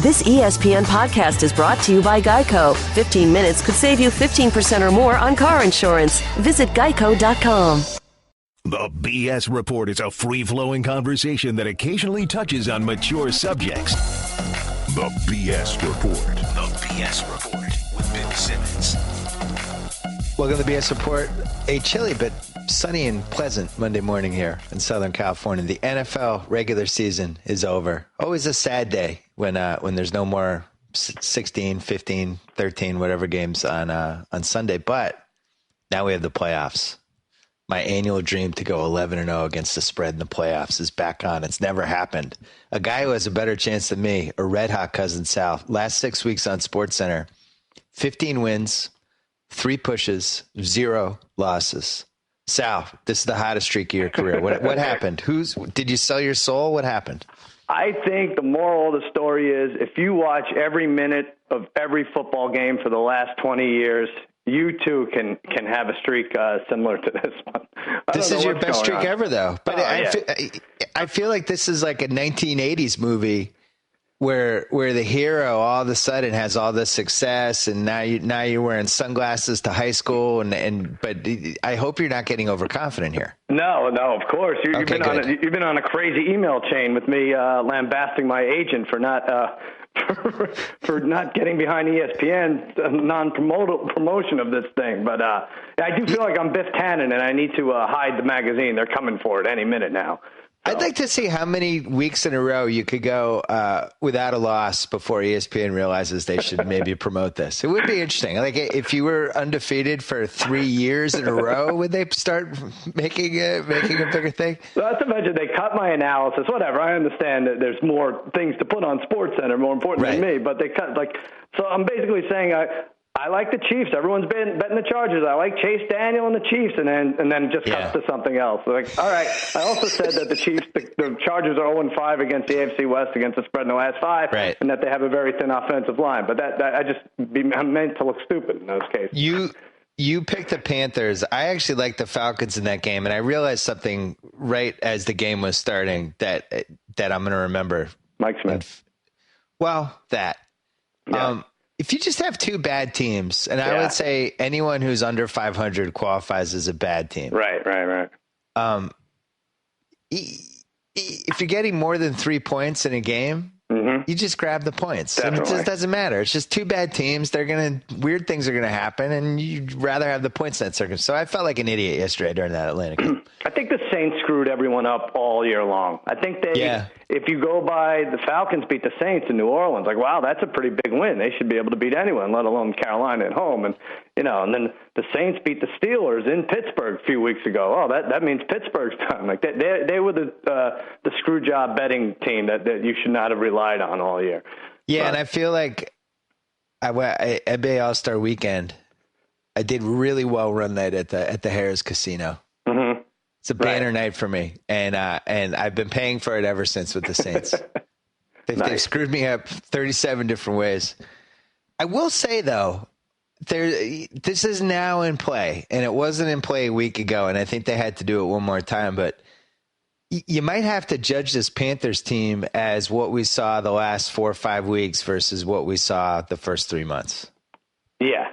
This ESPN podcast is brought to you by Geico. 15 minutes could save you 15% or more on car insurance. Visit geico.com. The BS Report is a free-flowing conversation that occasionally touches on mature subjects. The BS Report. The BS Report with Bill Simmons. Welcome to the BS Report. A chilly but sunny and pleasant Monday morning here in Southern California. The NFL regular season is over. Always a sad day when there's no more 16, 15, 13, whatever games on Sunday. But now we have the playoffs. My annual dream to go 11-0 against the spread in the playoffs is back on. It's never happened. A guy who has a better chance than me, a red-hot Cousin Sal, last 6 weeks on SportsCenter, 15 wins, 3 pushes, 0 losses. Sal, this is the hottest streak of your career. What happened? Did you sell your soul? What happened? I think the moral of the story is if you watch every minute of every football game for the last 20 years, you too can have a streak similar to this one. This is your best streak ever, though. But I feel like this is like a 1980s movie where the hero all of a sudden has all this success, and now you're wearing sunglasses to high school, but I hope you're not getting overconfident here. No, of course. You've been on a crazy email chain with me lambasting my agent for not for not getting behind ESPN's non-promotion of this thing. But I do feel like I'm Biff Tannen, and I need to hide the magazine. They're coming for it any minute now. So. I'd like to see how many weeks in a row you could go without a loss before ESPN realizes they should maybe promote this. It would be interesting. Like if you were undefeated for 3 years in a row, would they start making a bigger thing? Well, not to mention they cut my analysis. Whatever. I understand that there's more things to put on SportsCenter, more important than me. But they cut so. I'm basically saying I like the Chiefs. Everyone's been betting the Chargers. I like Chase Daniel and the Chiefs, and then just cuts to something else. Like, all right. I also said that the Chiefs, the Chargers are 0-5 against the AFC West against the spread in the last 5, and that they have a very thin offensive line. But I'm meant to look stupid in those cases. You picked the Panthers. I actually liked the Falcons in that game, and I realized something right as the game was starting that I'm going to remember. Mike Smith. Well, that. Yeah. If you just have 2 bad teams, and I would say anyone who's under 500 qualifies as a bad team. Right. If you're getting more than 3 points in a game, you just grab the points. Definitely. And it just doesn't matter. It's just 2 bad teams. Weird things are going to happen, and you'd rather have the points in that circumstance. So I felt like an idiot yesterday during that Atlanta game. I think the Saints screwed everyone up all year long. I think if you go by the Falcons beat the Saints in New Orleans, like, wow, that's a pretty big win. They should be able to beat anyone, let alone Carolina at home. And then the Saints beat the Steelers in Pittsburgh a few weeks ago. Oh, that means Pittsburgh's done. Like they were the screw job betting team that you should not have relied on all year. Yeah, and I feel like NBA All-Star Weekend, I did really well run night at the Harrah's Casino. It's a banner night for me, and I've been paying for it ever since with the Saints. They've screwed me up 37 different ways. I will say, though, this is now in play, and it wasn't in play a week ago, and I think they had to do it one more time, but you might have to judge this Panthers team as what we saw the last 4 or 5 weeks versus what we saw the first 3 months. Yeah.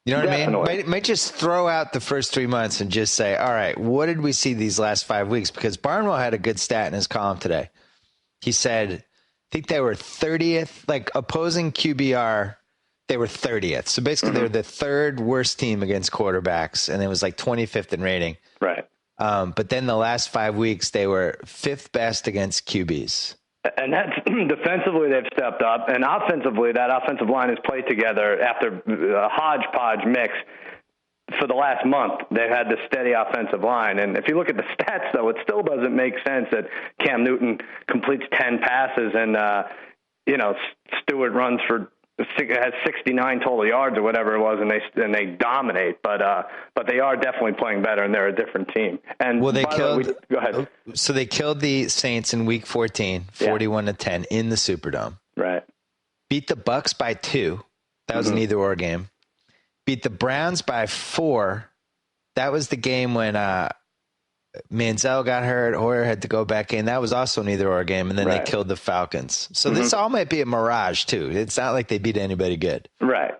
You know what I mean? Might just throw out the first 3 months and just say, all right, what did we see these last 5 weeks? Because Barnwell had a good stat in his column today. He said, I think they were 30th, like opposing QBR, they were 30th. So basically they're the 3rd worst team against quarterbacks, and it was like 25th in rating. Right. But then the last 5 weeks, they were 5th best against QBs. And that's defensively they've stepped up, and offensively that offensive line has played together after a hodgepodge mix for the last month. They've had this steady offensive line, and if you look at the stats, though, it still doesn't make sense that Cam Newton completes 10 passes and Stewart runs for has 69 total yards or whatever it was, and they dominate. But they are definitely playing better, and they're a different team. And well, go ahead. So they killed the Saints in Week 14, 41-10 in the Superdome. Right. Beat the Bucks by 2. That was an either-or game. Beat the Browns by 4. That was the game when Manziel got hurt. Hoyer had to go back in. That was also an either-or game, and then they killed the Falcons. So this all might be a mirage, too. It's not like they beat anybody good. Right.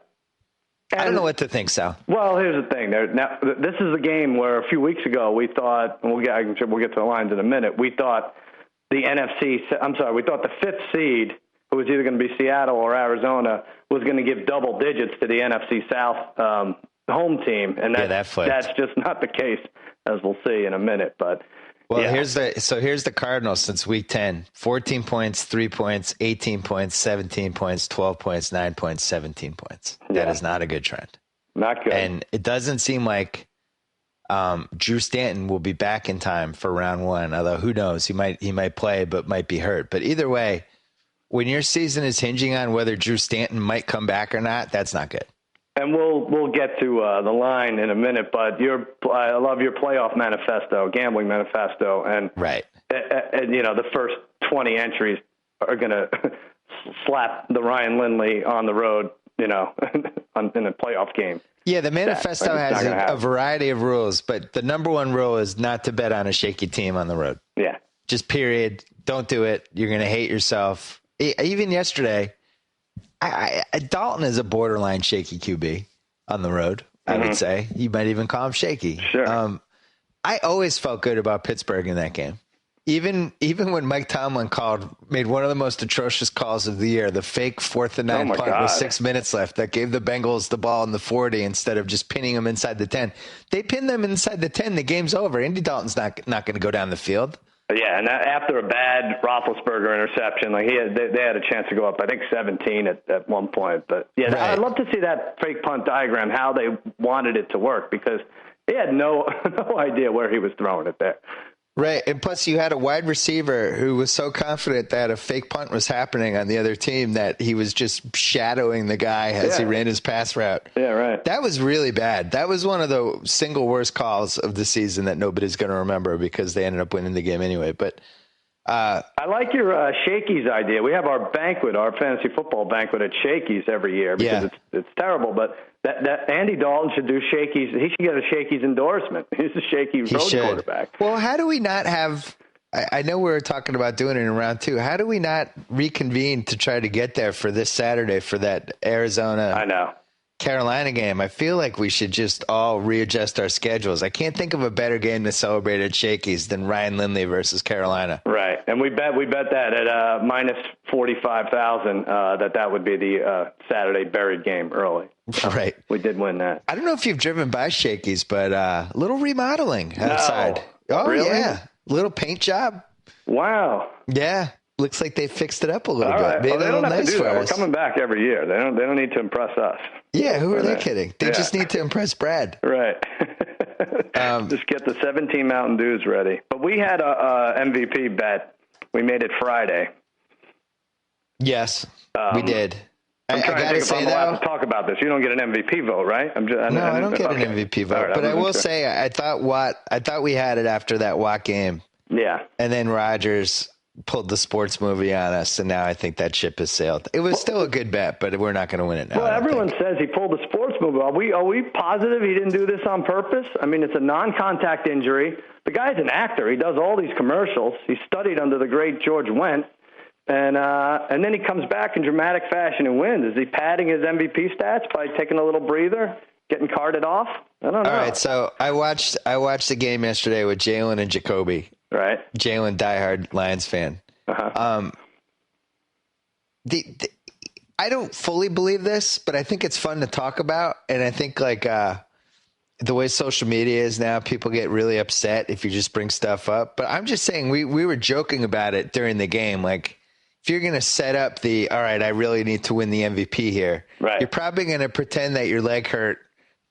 I don't know what to think, Sal. Well, here's the thing. Now, this is a game where a few weeks ago we thought, and we'll get to the lines in a minute, we thought we thought the fifth seed, who was either going to be Seattle or Arizona, was going to give double digits to the NFC South home team. And that's just not the case, as we'll see in a minute. But here's the Cardinals since week 10. 14 points, 3 points, 18 points, 17 points, 12 points, 9 points, 17 points. That is not a good trend. Not good. And it doesn't seem like Drew Stanton will be back in time for round one, although who knows? He might play but might be hurt. But either way, when your season is hinging on whether Drew Stanton might come back or not, that's not good. And we'll get to the line in a minute, but I love your playoff manifesto, gambling manifesto, and the first 20 entries are going to slap the Ryan Lindley on the road, in a playoff game. Yeah, the manifesto has a variety of rules, but the number one rule is not to bet on a shaky team on the road. Yeah, just period. Don't do it. You're going to hate yourself. Even yesterday. Dalton is a borderline shaky QB on the road, I would say. You might even call him shaky. Sure. I always felt good about Pittsburgh in that game. Even when Mike Tomlin made one of the most atrocious calls of the year, the fake 4th and 9 punt with 6 minutes left that gave the Bengals the ball in the 40 instead of just pinning them inside the 10. They pinned them inside the 10. The game's over. Andy Dalton's not going to go down the field. Yeah, and after a bad Roethlisberger interception, they had a chance to go up, I think, 17 at one point. But I'd love to see that fake punt diagram, how they wanted it to work, because he had no idea where he was throwing it there. Right, and plus you had a wide receiver who was so confident that a fake punt was happening on the other team that he was just shadowing the guy as he ran his pass route. Yeah, right. That was really bad. That was one of the single worst calls of the season that nobody's going to remember because they ended up winning the game anyway. But I like your Shakey's idea. We have our fantasy football banquet at Shakey's every year because it's terrible, but that Andy Dalton should do Shakey's. He should get a Shakey's endorsement. He's a Shakey road quarterback. Well, how do we not have – I know we were talking about doing it in round 2. How do we not reconvene to try to get there for this Saturday for that Arizona Carolina game? I feel like we should just all readjust our schedules. I can't think of a better game to celebrate at Shakey's than Ryan Lindley versus Carolina. Right, and we bet that at minus 45,000 that would be the Saturday buried game early. Right, we did win that. I don't know if you've driven by Shakey's, but a little remodeling outside. No. Oh really? Yeah, little paint job. Wow. Yeah. Looks like they fixed it up a little bit. Right. Made they don't have nice to do that. For We're us. coming back every year. They don't need to impress us. Yeah, who are they kidding? They just need to impress Brad. Right. Just get the 17 Mountain Dews ready. But we had a MVP bet. We made it Friday. Yes, we did. I'm trying to think if I'm allowed to talk about this. You don't get an MVP vote, right? I don't get an MVP vote. Right, but I will say I thought we had it after that Watt game. Yeah. And then Rodgers pulled the sports movie on us, and now I think that ship has sailed. It was still a good bet, but we're not going to win it now. Well, everyone says he pulled the sports movie. Are we positive he didn't do this on purpose? I mean, it's a non-contact injury. The guy's an actor. He does all these commercials. He studied under the great George Wendt, and then he comes back in dramatic fashion and wins. Is he padding his MVP stats by taking a little breather, getting carted off? I don't know. All right, so I watched the game yesterday with Jalen and Jacoby. Right. Jalen, diehard Lions fan. Uh-huh. I don't fully believe this, but I think it's fun to talk about. And I think the way social media is now, people get really upset if you just bring stuff up. But I'm just saying we were joking about it during the game. Like, if you're going to set up all right, I really need to win the MVP here. Right. You're probably going to pretend that your leg hurt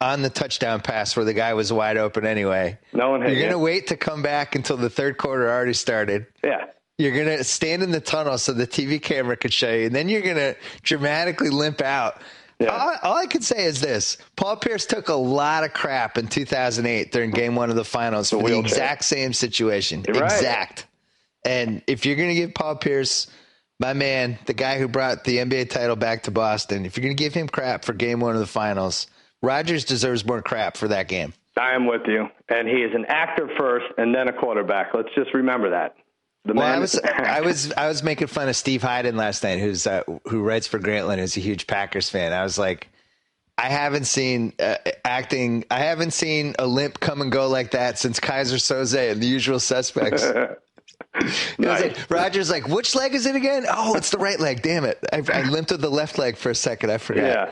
on the touchdown pass where the guy was wide open anyway. No one hit You're going to wait to come back until the third quarter already started. Yeah. You're going to stand in the tunnel so the TV camera could show you, and then you're going to dramatically limp out. Yeah. All I can say is this. Paul Pierce took a lot of crap in 2008 during game one of the finals for the exact same situation. You're exact. Right. And if you're going to give Paul Pierce, my man, the guy who brought the NBA title back to Boston, if you're going to give him crap for game one of the finals, Rodgers deserves more crap for that game. I am with you. And he is an actor first and then a quarterback. Let's just remember that. I was making fun of Steve Hyden last night, who writes for Grantland, who's a huge Packers fan. I was like, I haven't seen acting. I haven't seen a limp come and go like that since Kaiser Soze and The Usual Suspects. Nice. Roger's like, which leg is it again? Oh, it's the right leg. Damn it! I limped with the left leg for a second. I forgot. Yeah.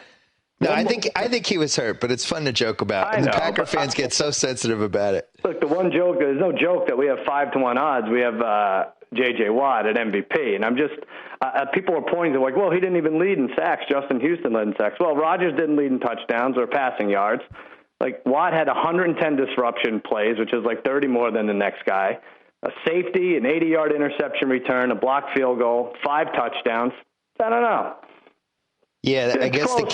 No, I think he was hurt, but it's fun to joke about. And the Packer fans get so sensitive about it. Look, the one joke, there's no joke that we have 5-1 odds. We have J.J. Watt at MVP. And I'm just, people are pointing to like, well, he didn't even lead in sacks. Justin Houston led in sacks. Well, Rodgers didn't lead in touchdowns or passing yards. Like, Watt had 110 disruption plays, which is like 30 more than the next guy. A safety, an 80-yard interception return, a blocked field goal, 5 touchdowns. I don't know. Yeah, I guess the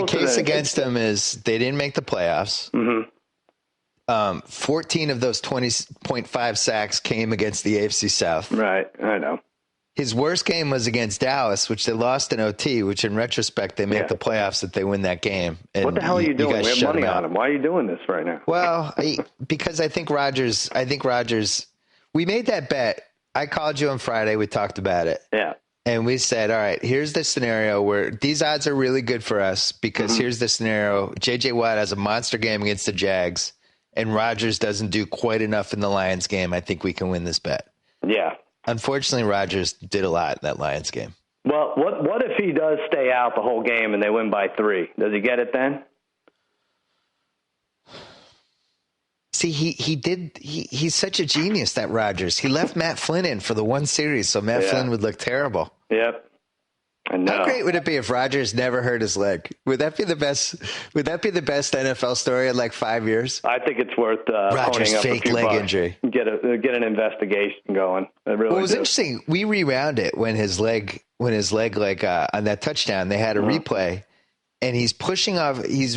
case against them is they didn't make the playoffs. Mm-hmm. 14 of those 20.5 sacks came against the AFC South. Right, I know. His worst game was against Dallas, which they lost in OT, which in retrospect, they make the playoffs if they win that game. And what the hell are you doing? We have money on him. Why are you doing this right now? Well, because I think Rodgers, we made that bet. I called you on Friday. We talked about it. Yeah. And we said, all right, here's the scenario where these odds are really good for us because here's the scenario. J.J. Watt has a monster game against the Jags and Rodgers doesn't do quite enough in the Lions game. I think we can win this bet. Yeah. Unfortunately, Rodgers did a lot in that Lions game. Well, what if he does stay out the whole game and they win by 3? Does he get it then? See, he's such a genius, that Rodgers. He left Matt Flynn in for the one series so Matt Flynn would look terrible. Yep. How great would it be if Rodgers never hurt his leg? Would that be the best NFL story in like 5 years? I think it's worth Rodgers' fake leg injury. Get an investigation going. It was interesting. We rewound it when his leg on that touchdown, they had a replay and he's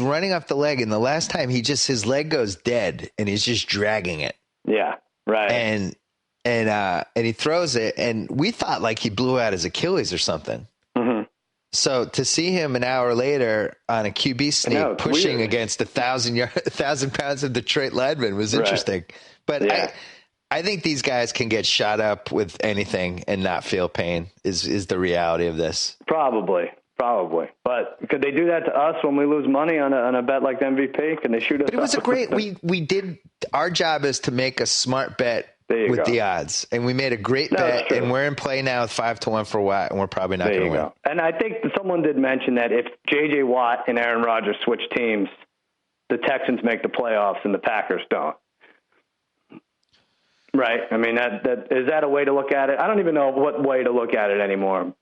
running off the leg. And the last time his leg goes dead and he's just dragging it. Yeah. Right. And he throws it and we thought like he blew out his Achilles or something. So to see him an hour later on a QB sneak pushing weird against 1,000 pounds of Detroit lineman was interesting. But I think these guys can get shot up with anything and not feel pain is the reality of this. Probably. But could they do that to us when we lose money on a bet like the MVP? Can they shoot us up? But it was a great, we did, our job is to make a smart bet with the odds. And we made a great bet, and we're in play now with 5-1 for Watt, and we're probably not going to win. And I think someone did mention that if J.J. Watt and Aaron Rodgers switch teams, the Texans make the playoffs and the Packers don't. Right? I mean, is that a way to look at it? I don't even know what way to look at it anymore.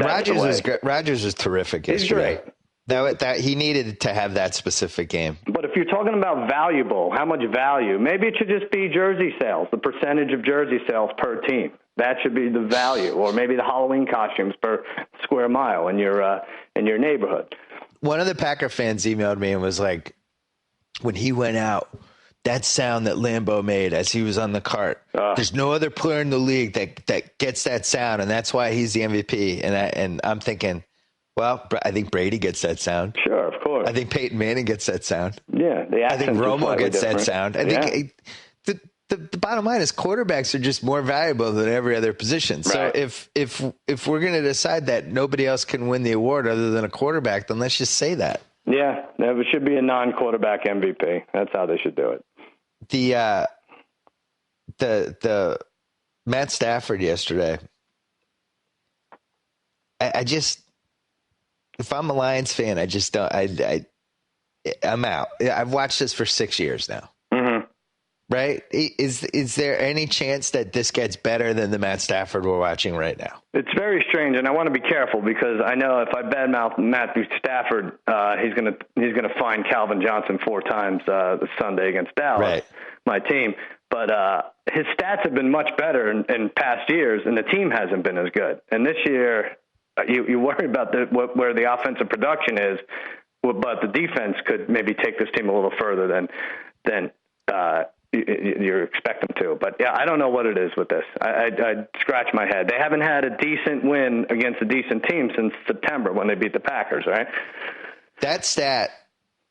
Rodgers was terrific yesterday. He's great. That he needed to have that specific game. But if you're talking about valuable, how much value? Maybe it should just be jersey sales, the percentage of jersey sales per team. That should be the value, or maybe the Halloween costumes per square mile in your neighborhood. One of the Packer fans emailed me and was like, when he went out, that sound that Lambeau made as he was on the cart. There's no other player in the league that gets that sound, and that's why he's the MVP. And I'm thinking, well, I think Brady gets that sound. Sure, of course. I think Peyton Manning gets that sound. Yeah, I think Romo gets that sound. I think the bottom line is quarterbacks are just more valuable than every other position. So if we're going to decide that nobody else can win the award other than a quarterback, then let's just say that. Yeah, it should be a non-quarterback MVP. That's how they should do it. The Matt Stafford yesterday. I just, if I'm a Lions fan, I just don't. I'm out. I've watched this for 6 years now. Mm-hmm. Right? Is there any chance that this gets better than the Matt Stafford we're watching right now? It's very strange, and I want to be careful because I know if I badmouth Matthew Stafford, he's gonna find Calvin Johnson 4 times this Sunday against Dallas, my team. But his stats have been much better in past years, and the team hasn't been as good. And this year, you worry about where the offensive production is, but the defense could maybe take this team a little further than you expect them to. But yeah, I don't know what it is with this. I scratch my head. They haven't had a decent win against a decent team since September when they beat the Packers, right? That stat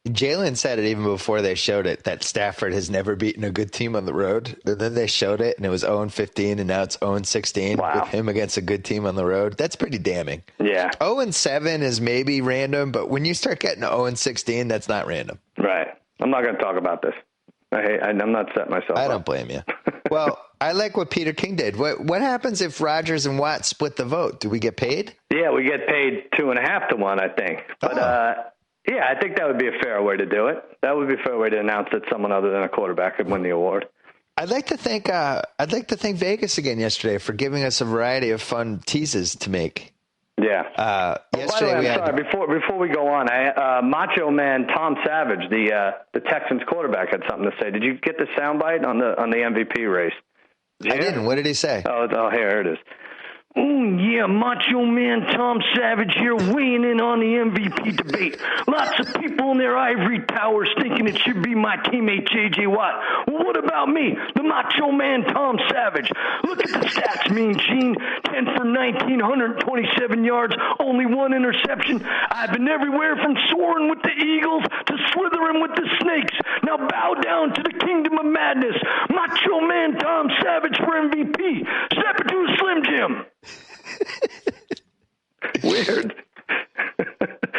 Jalen said it even before they showed it, that Stafford has never beaten a good team on the road. And then they showed it, and it was 0-15, and now it's 0-16 with him against a good team on the road. That's pretty damning. Yeah. 0-7 is maybe random, but when you start getting 0-16, that's not random. Right. I'm not going to talk about this. I'm not setting myself I up. don't blame you. Well, I like what Peter King did. What happens if Rodgers and Watt split the vote? Do we get paid? Yeah, we get paid 2.5 to 1, I think. But, yeah, I think that would be a fair way to do it. That would be a fair way to announce that someone other than a quarterback could win the award. I'd like to thank Vegas again yesterday for giving us a variety of fun teases to make. Yeah. Yesterday by the way, I'm sorry. Before we go on, Macho Man Tom Savage, the Texans quarterback, had something to say. Did you get the soundbite on the MVP race? I didn't. What did he say? Oh, here it is. Yeah, Macho Man Tom Savage here weighing in on the MVP debate. Lots of people in their ivory towers thinking it should be my teammate J.J. Watt. Well, what about me, the Macho Man Tom Savage? Look at the stats, Mean Gene. 10 for 19, 127 yards, only 1 interception. I've been everywhere from soaring with the Eagles to slithering with the Snakes. Now bow down to the kingdom of madness. Macho Man Tom Savage for MVP. Step into a Slim Jim. Weird.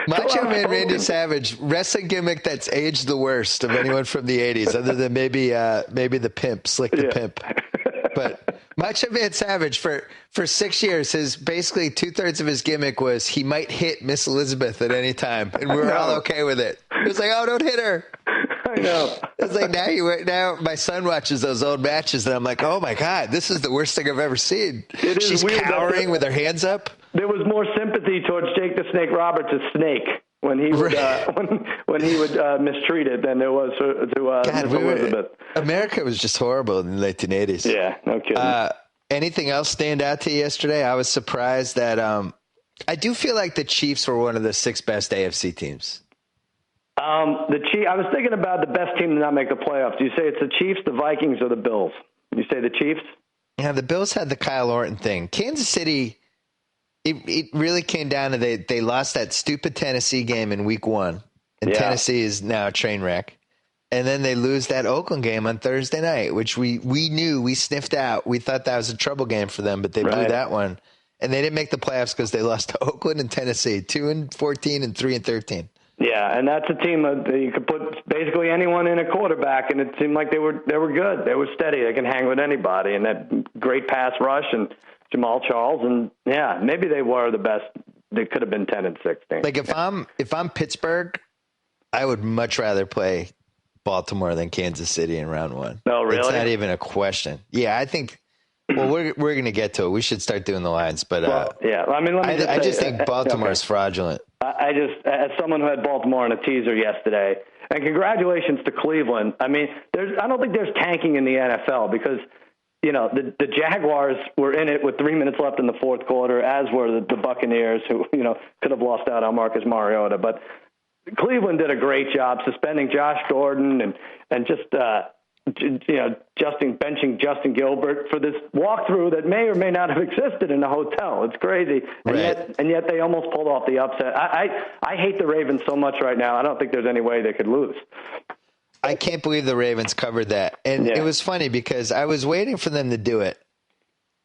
Macho Man Randy Savage, wrestling gimmick that's aged the worst of anyone from the 80s, other than maybe the Pimp, Slick the Pimp. But Macho Man Savage, for 6 years, his basically 2/3 of his gimmick was he might hit Miss Elizabeth at any time, and we were all okay with it. It was like, oh, don't hit her. I know. It's like now my son watches those old matches, and I'm like, oh my God, this is the worst thing I've ever seen. She's cowering with her hands up. There was more sympathy towards Jake the Snake Roberts' snake when he would when he would mistreat it than there was to Miss Elizabeth. America was just horrible in the late 1980s. Yeah, no kidding. Anything else stand out to you yesterday? I was surprised that I do feel like the Chiefs were one of the 6 best AFC teams. I was thinking about the best team to not make the playoffs. Do you say it's the Chiefs, the Vikings, or the Bills? You say the Chiefs? Yeah, the Bills had the Kyle Orton thing. Kansas City, it really came down to they lost that stupid Tennessee game in week 1, and Tennessee is now a train wreck. And then they lose that Oakland game on Thursday night, which we knew, we sniffed out. We thought that was a trouble game for them, but they blew that one. And they didn't make the playoffs because they lost to Oakland and Tennessee, 2-14 and 3-13. Yeah, and that's a team that you could put basically anyone in a quarterback, and it seemed like they were good. They were steady. They can hang with anybody, and that great pass rush and Jamal Charles, and yeah, maybe they were the best. They could have been 10-16. Like if I'm Pittsburgh, I would much rather play Baltimore than Kansas City in round 1. No, really? It's not even a question. Yeah, I think. Well, we're going to get to it. We should start doing the lines, but yeah. I mean, I just think Baltimore is fraudulent. I just, as someone who had Baltimore in a teaser yesterday, and congratulations to Cleveland. I mean, I don't think there's tanking in the NFL because, you know, the Jaguars were in it with 3 minutes left in the fourth quarter, as were the Buccaneers, who, you know, could have lost out on Marcus Mariota. But Cleveland did a great job suspending Josh Gordon and just, you know, benching Justin Gilbert for this walkthrough that may or may not have existed in a hotel. It's crazy. And yet they almost pulled off the upset. I hate the Ravens so much right now. I don't think there's any way they could lose. I can't believe the Ravens covered that. And it was funny because I was waiting for them to do it.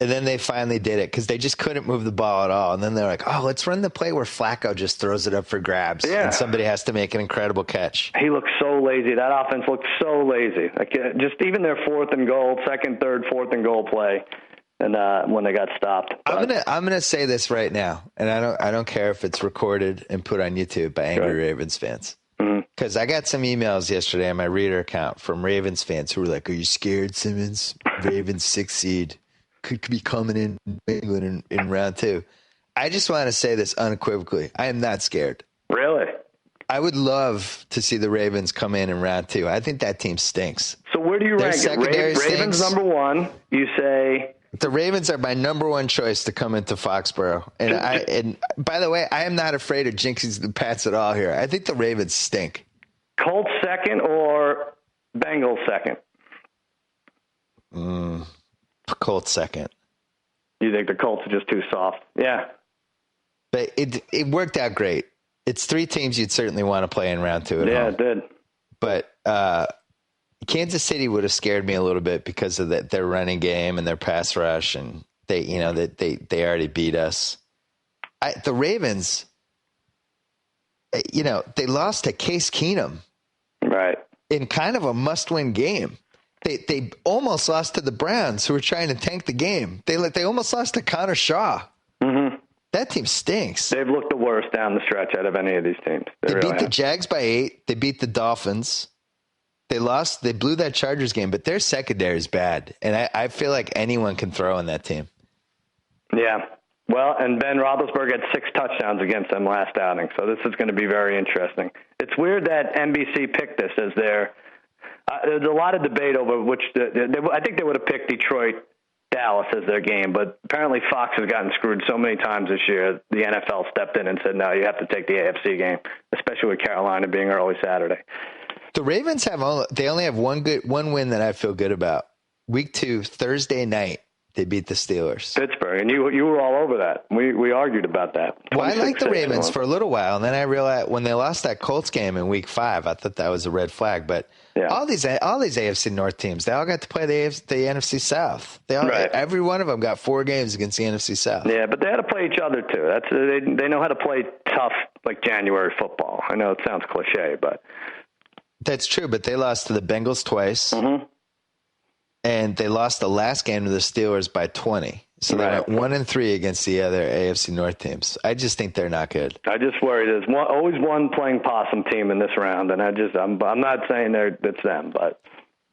And then they finally did it because they just couldn't move the ball at all. And then they're like, oh, let's run the play where Flacco just throws it up for grabs. Yeah. And somebody has to make an incredible catch. He looked so lazy. That offense looked so lazy. Like just even their 4th and goal, 2nd, 3rd, 4th and goal play. And when they got stopped. I'm gonna say this right now. And I don't care if it's recorded and put on YouTube by angry Ravens fans. Because I got some emails yesterday on my reader account from Ravens fans who were like, are you scared, Simmons? Ravens 6th seed. Could be coming in England in round 2. I just want to say this unequivocally. I am not scared. Really? I would love to see the Ravens come in round 2. I think that team stinks. So where do you rank it? Ravens number 1. You say the Ravens are my number 1 choice to come into Foxborough. And by the way, I am not afraid of jinxing the Pats at all here. I think the Ravens stink. Colts 2nd or Bengals 2nd? Colts 2nd. You think the Colts are just too soft? Yeah. But it worked out great. It's three teams you'd certainly want to play in round two at home. Yeah, it did. But Kansas City would have scared me a little bit because of their running game and their pass rush, and they already beat us. The Ravens, they lost to Case Keenum, right, in kind of a must-win game. They almost lost to the Browns, who were trying to tank the game. They almost lost to Connor Shaw. Mm-hmm. That team stinks. They've looked the worst down the stretch out of any of these teams. They beat the Jags by 8. They beat the Dolphins. They blew that Chargers game, but their secondary is bad. And I feel like anyone can throw in that team. Yeah. Well, and Ben Roethlisberger had 6 touchdowns against them last outing. So this is going to be very interesting. It's weird that NBC picked this as there's a lot of debate over which I think they would have picked Dallas as their game, but apparently Fox has gotten screwed so many times this year. The NFL stepped in and said, no, you have to take the AFC game, especially with Carolina being early Saturday. The Ravens only have one win that I feel good about. Week 2, Thursday night, they beat the Steelers. Pittsburgh, and you were all over that. We argued about that. Well, I liked the Ravens for a little while, and then I realized when they lost that Colts game in Week 5, I thought that was a red flag. But all these AFC North teams, they all got to play the NFC South. Every one of them got 4 games against the NFC South. Yeah, but they had to play each other too. They know how to play tough, like January football. I know it sounds cliche, but that's true. But they lost to the Bengals twice. Mm-hmm. And they lost the last game to the Steelers by 20. So they went 1-3 against the other AFC North teams. I just think they're not good. I just worry there's always one playing possum team in this round, and I'm not saying it's them, but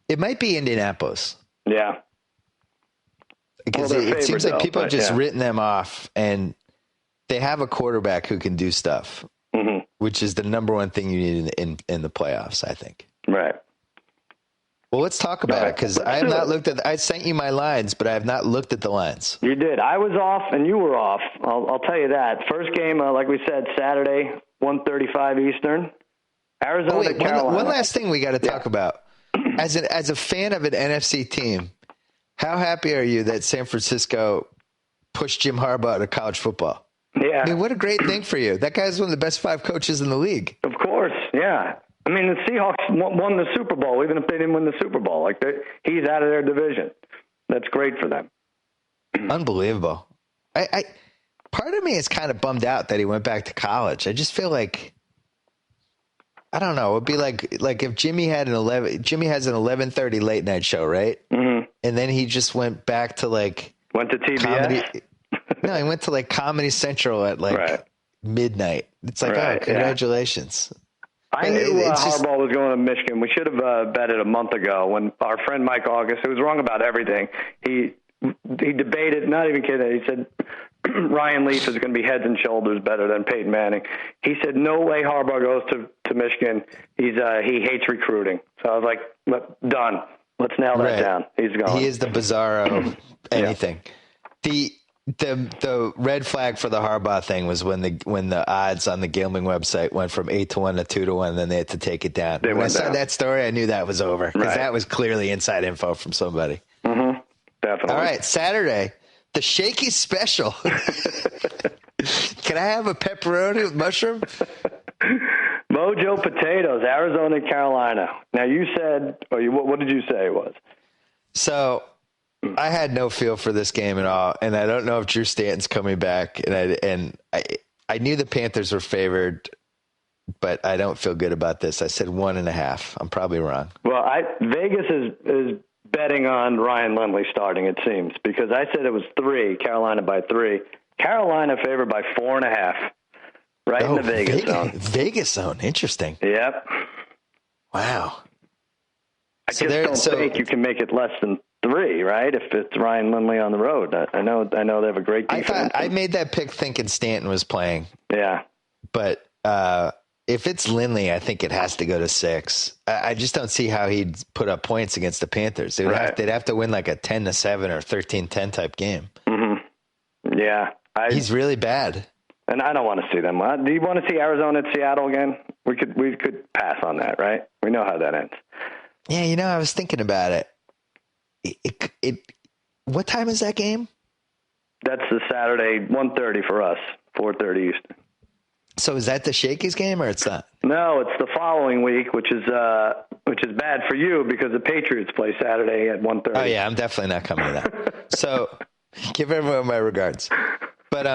it might be Indianapolis. Yeah, because it seems like people have just written them off, and they have a quarterback who can do stuff, mm-hmm. which is the number one thing you need in the playoffs, I think. Right. Well, let's talk about it, because I have not looked at. I sent you my lines, but I have not looked at the lines. You did. I was off, and you were off. I'll tell you that. First game, like we said, Saturday, 1:35 Eastern. Arizona, Carolina. One last thing we got to talk about. As a fan of an NFC team, how happy are you that San Francisco pushed Jim Harbaugh out of college football? Yeah. I mean, what a great thing for you. That guy's one of the best 5 coaches in the league. Of course, yeah. I mean, the Seahawks won the Super Bowl, even if they didn't win the Super Bowl. He's out of their division. That's great for them. Unbelievable. I part of me is kind of bummed out that he went back to college. I just feel like, I don't know. It'd be like if Jimmy has an 11:30 late night show, right? Mm-hmm. And then he just went back to went to TBS. Comedy. No, he went to Comedy Central at midnight. It's like, congratulations. Yeah. I knew Harbaugh was going to Michigan. We should have bet it a month ago when our friend Mike August, who was wrong about everything, he debated, not even kidding, he said Ryan Leaf is going to be heads and shoulders better than Peyton Manning. He said, no way Harbaugh goes to Michigan. He hates recruiting. So I was like, done. Let's nail that down. He's going. He is the bizarro of anything. Yeah. The red flag for the Harbaugh thing was when the odds on the gambling website went from 8-1 to 2-1, and then they had to take it down. When I saw that story, I knew that was over, because that was clearly inside info from somebody. Mm-hmm. Definitely. All right, Saturday, the shaky special. Can I have a pepperoni with mushroom? Mojo Potatoes, Arizona, Carolina. Now you said, what did you say it was? So I had no feel for this game at all, and I don't know if Drew Stanton's coming back. And I knew the Panthers were favored, but I don't feel good about this. I said 1.5. I'm probably wrong. Well, Vegas is betting on Ryan Lindley starting, it seems, because I said it was 3, Carolina by 3. Carolina favored by 4.5, right in the Vegas zone. Vegas zone, interesting. Yep. Wow. I just don't think you can make it less than 3, right? If it's Ryan Lindley on the road. I know they have a great defense. I made that pick thinking Stanton was playing. Yeah. But if it's Lindley, I think it has to go to 6. I just don't see how he'd put up points against the Panthers. They'd have to win like a 10-7 or 13-10 type game. Mm-hmm. Yeah. He's really bad. And I don't want to see them. Do you want to see Arizona at Seattle again? We could pass on that, right? We know how that ends. Yeah, I was thinking about it. What time is that game? That's the Saturday, 1:30 for us, 4:30 Eastern. So is that the Shakey's game or it's not? No, it's the following week, which is bad for you because the Patriots play Saturday at 1:30. Oh yeah, I'm definitely not coming to that. So give everyone my regards. But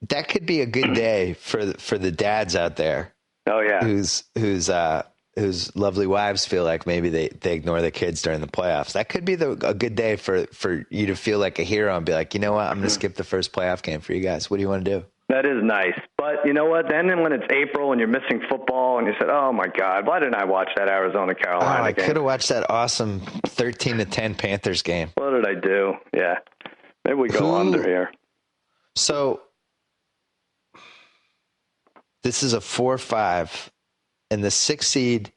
that could be a good day for the dads out there. Oh yeah, whose lovely wives feel like maybe they ignore their kids during the playoffs. That could be a good day for you to feel like a hero and be like, you know what, I'm going to skip the first playoff game for you guys. What do you want to do? That is nice. But you know what? Then when it's April and you're missing football and you said, oh, my God, why didn't I watch that Arizona-Carolina game? I could have watched that awesome 13-10 Panthers game. What did I do? Yeah. Maybe we go under here. So this is a 4-5, and the 6th seed,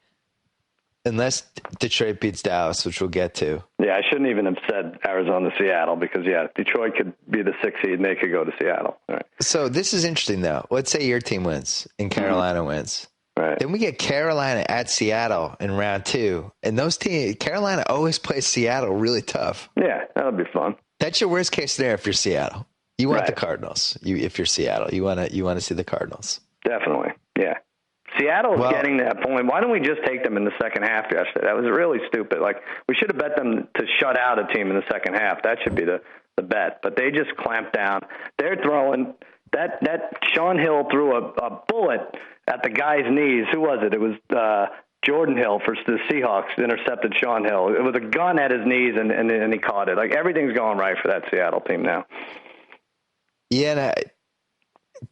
unless Detroit beats Dallas, which we'll get to. Yeah, I shouldn't even have said Arizona-Seattle because, Detroit could be the 6th seed and they could go to Seattle. All right. So this is interesting, though. Let's say your team wins and Carolina wins. Right. Then we get Carolina at Seattle in round 2. And those teams, Carolina always plays Seattle really tough. Yeah, that'll be fun. That's your worst case scenario if you're Seattle. You want Right. the Cardinals. If you're Seattle, you want to see the Cardinals. Definitely, yeah. Seattle's getting to that point. Why don't we just take them in the second half yesterday? That was really stupid. Like, we should have bet them to shut out a team in the second half. That should be the bet. But they just clamped down. They're throwing that Sean Hill threw a bullet at the guy's knees. Who was it? It was Jordan Hill for the Seahawks intercepted Sean Hill. It was a gun at his knees, and he caught it. Like, everything's going right for that Seattle team now. Yeah,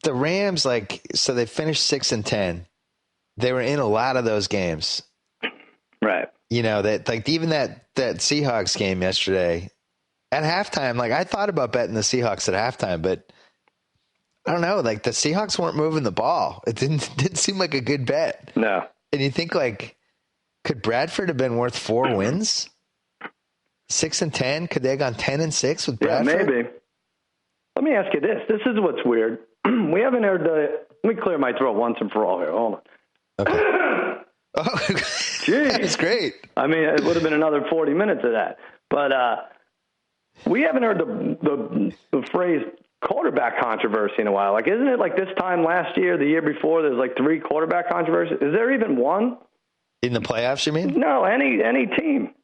the Rams, so they finished 6-10. They were in a lot of those games. Right. You know, even that Seahawks game yesterday at halftime, I thought about betting the Seahawks at halftime, but I don't know, the Seahawks weren't moving the ball. It didn't seem like a good bet. No. And you think could Bradford have been worth 4 wins? 6-10? Could they have gone 10-6 with Bradford? Yeah, maybe. Let me ask you this. This is what's weird. We haven't heard let me clear my throat once and for all here. Hold on. Okay. Oh, Jeez. That's great. I mean, it would have been another 40 minutes of that. But we haven't heard the phrase quarterback controversy in a while. Isn't it like this time last year, the year before, there's 3 quarterback controversies? Is there even one? In the playoffs, you mean? No, any team.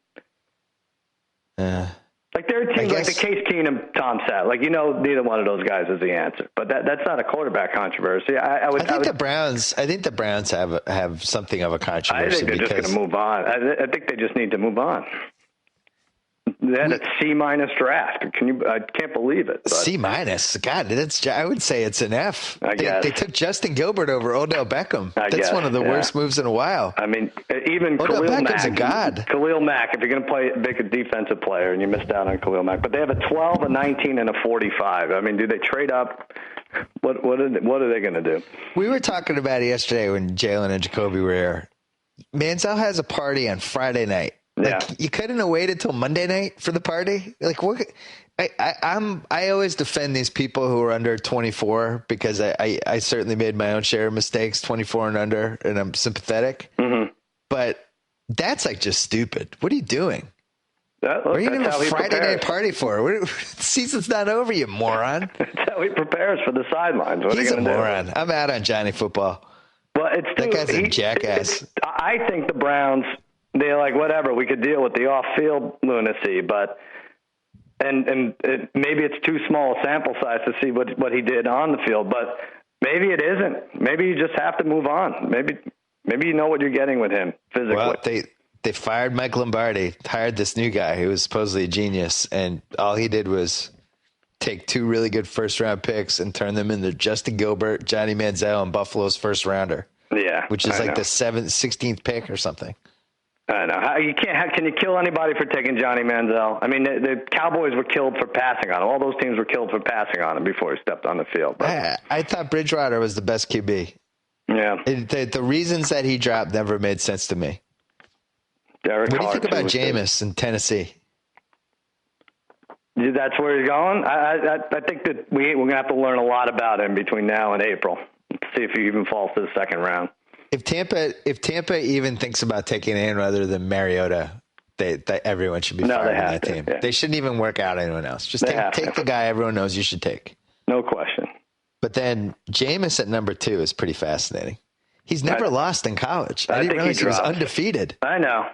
There are teams like the Case Keenum, Tom Sat. Neither one of those guys is the answer. But that's not a quarterback controversy. I think the Browns have something of a controversy. I think they're just going to move on. I think they just need to move on. They had a C- draft. I can't believe it. But. C-? God, I would say it's an F. I guess. They took Justin Gilbert over Odell Beckham. That's one of the worst moves in a while. I mean, even Odell Khalil Beckham's Mack. a god. Khalil Mack, if you're going to pick a defensive player and you missed out on Khalil Mack. But they have a 12, a 19, and a 45. I mean, do they trade up? What are they going to do? We were talking about it yesterday when Jalen and Jacoby were here. Manziel has a party on Friday night. You couldn't have waited till Monday night for the party. What? I always defend these people who are under 24 because I certainly made my own share of mistakes, 24 and under, and I'm sympathetic. Mm-hmm. But that's just stupid. What are you doing? What are you having a Friday night party for? The season's not over, you moron. That's how he prepares for the sidelines. He's a moron. I'm out on Johnny football. Well, that guy's a jackass. I think the Browns. They're whatever, we could deal with the off-field lunacy, but maybe it's too small a sample size to see what he did on the field, but maybe it isn't. Maybe you just have to move on. Maybe you know what you're getting with him physically. Well, they fired Mike Lombardi, hired this new guy who was supposedly a genius, and all he did was take 2 really good first-round picks and turn them into Justin Gilbert, Johnny Manziel, and Buffalo's first-rounder. Yeah, which is the 16th pick or something. I know. You can't. Can you kill anybody for taking Johnny Manziel? I mean, the Cowboys were killed for passing on him. All those teams were killed for passing on him before he stepped on the field. I thought Bridgewater was the best QB. Yeah. The reasons that he dropped never made sense to me. What do you think about Jameis in Tennessee? That's where he's going. I think that we're going to have to learn a lot about him between now and April. See if he even falls to the second round. If Tampa even thinks about taking in rather than Mariota, everyone should be fired on that team. Yeah. They shouldn't even work out anyone else. Just take the guy everyone knows you should take. No question. But then Jameis at number 2 is pretty fascinating. He's never lost in college. I didn't realize he was undefeated. I know.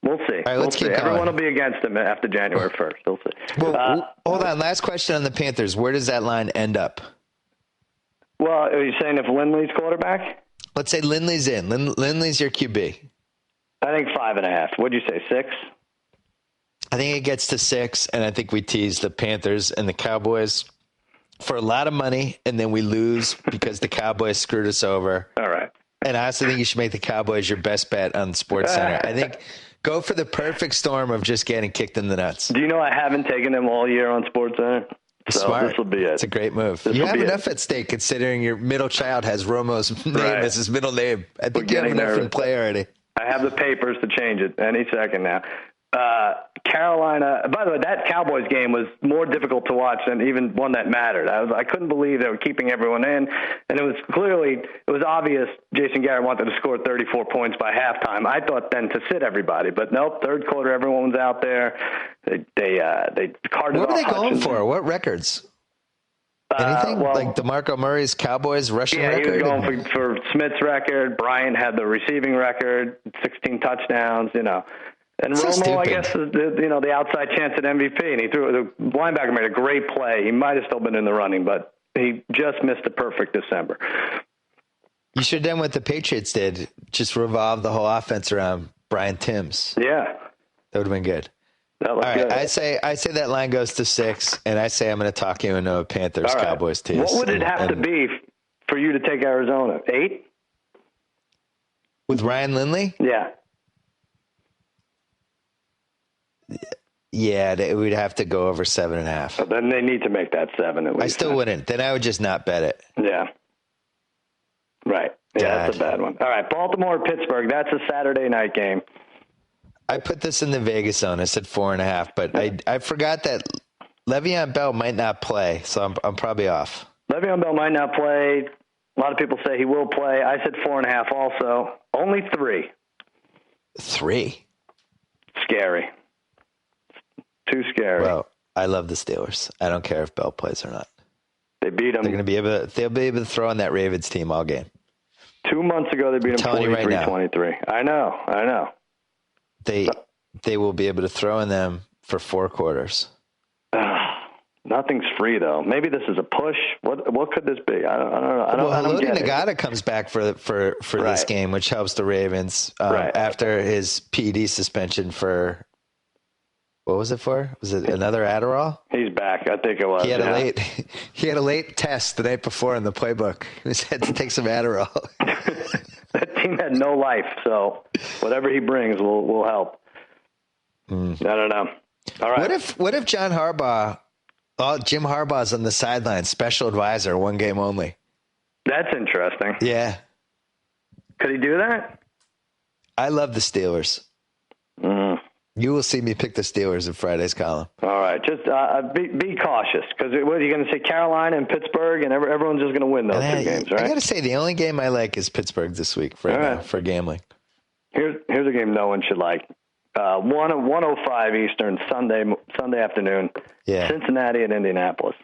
We'll see. All right, let's keep going. Everyone will be against him after January 1st. We'll see. Well, hold on. Last question on the Panthers. Where does that line end up? Well, are you saying if Lindley's quarterback? Let's say Lindley's in. Lindley's your QB. I think 5.5. What'd you say, 6? I think it gets to 6, and I think we tease the Panthers and the Cowboys for a lot of money, and then we lose because the Cowboys screwed us over. All right. And I also think you should make the Cowboys your best bet on SportsCenter. I think go for the perfect storm of just getting kicked in the nuts. Do you know I haven't taken him all year on SportsCenter? So Smart. This will be it. It's a great move. You have enough at stake considering your middle child has Romo's name as his middle name. I think you have enough in play already. I have the papers to change it any second now. Carolina, by the way, that Cowboys game was more difficult to watch than even one that mattered. I couldn't believe they were keeping everyone in, and it was obvious Jason Garrett wanted to score 34 points by halftime. I thought then to sit everybody, but nope, third quarter everyone was out there. They carted off. What were they going for? What records? Anything? Like DeMarco Murray's Cowboys rushing record? Yeah, he was going for Smith's record. Bryant had the receiving record, 16 touchdowns, And so Romo, stupid. I guess, is the outside chance at MVP, and the linebacker made a great play. He might have still been in the running, but he just missed a perfect December. You should have done what the Patriots did, just revolve the whole offense around Brian Timms. Yeah. That would have been good. That looked all right, good. I say that line goes to 6, and I say I'm going to talk you into a Panthers-Cowboys tease. What would it have to be for you to take Arizona? 8? With Ryan Lindley? Yeah. Yeah, we'd have to go over 7.5. So then they need to make that 7 at least. I still wouldn't. Then I would just not bet it. Yeah. Right. Yeah, that's a bad one. All right, Baltimore-Pittsburgh. That's a Saturday night game. I put this in the Vegas zone. I said 4.5, but I forgot that Le'Veon Bell might not play, so I'm probably off. Le'Veon Bell might not play. A lot of people say he will play. I said 4.5 also. Only 3. 3? Scary. Too scary. Well, I love the Steelers. I don't care if Bell plays or not. They beat them. They'll be able to throw on that Ravens team all game. 2 months ago, they beat them 43-23. I know. They will be able to throw in them for 4 quarters. Nothing's free though. Maybe this is a push. What could this be? I don't know. I don't get it. Nagata comes back for this game, which helps the Ravens after his PED suspension for. What was it for? Was it another Adderall? He's back. I think it was. He had a late test the night before in the playbook. He had to take some Adderall. That team had no life, so whatever he brings will help. I don't know. All right. What if John Harbaugh, Jim Harbaugh's on the sideline, special advisor, 1 game only? That's interesting. Yeah. Could he do that? I love the Steelers. You will see me pick the Steelers in Friday's column. All right. Just be cautious, because what are you going to say, Carolina and Pittsburgh, and everyone's just going to win those 2 games, right? I got to say, the only game I like is Pittsburgh this week for gambling. Here's a game no one should like. 1:05 Eastern, Sunday afternoon. Yeah. Cincinnati and Indianapolis.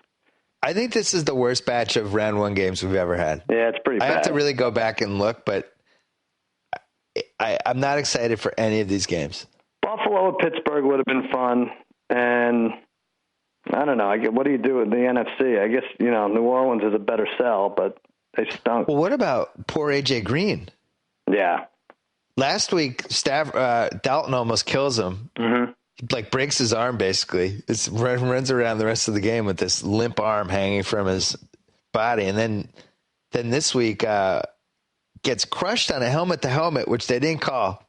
I think this is the worst batch of round 1 games we've ever had. Yeah, it's pretty bad. I have to really go back and look, but I'm not excited for any of these games. Buffalo or Pittsburgh would have been fun, and I don't know. What do you do with the NFC? I guess, New Orleans is a better sell, but they stunk. Well, what about poor A.J. Green? Yeah. Last week, Dalton almost kills him. Mm-hmm. He, breaks his arm, basically. Runs around the rest of the game with this limp arm hanging from his body. And then this week gets crushed on a helmet-to-helmet, which they didn't call.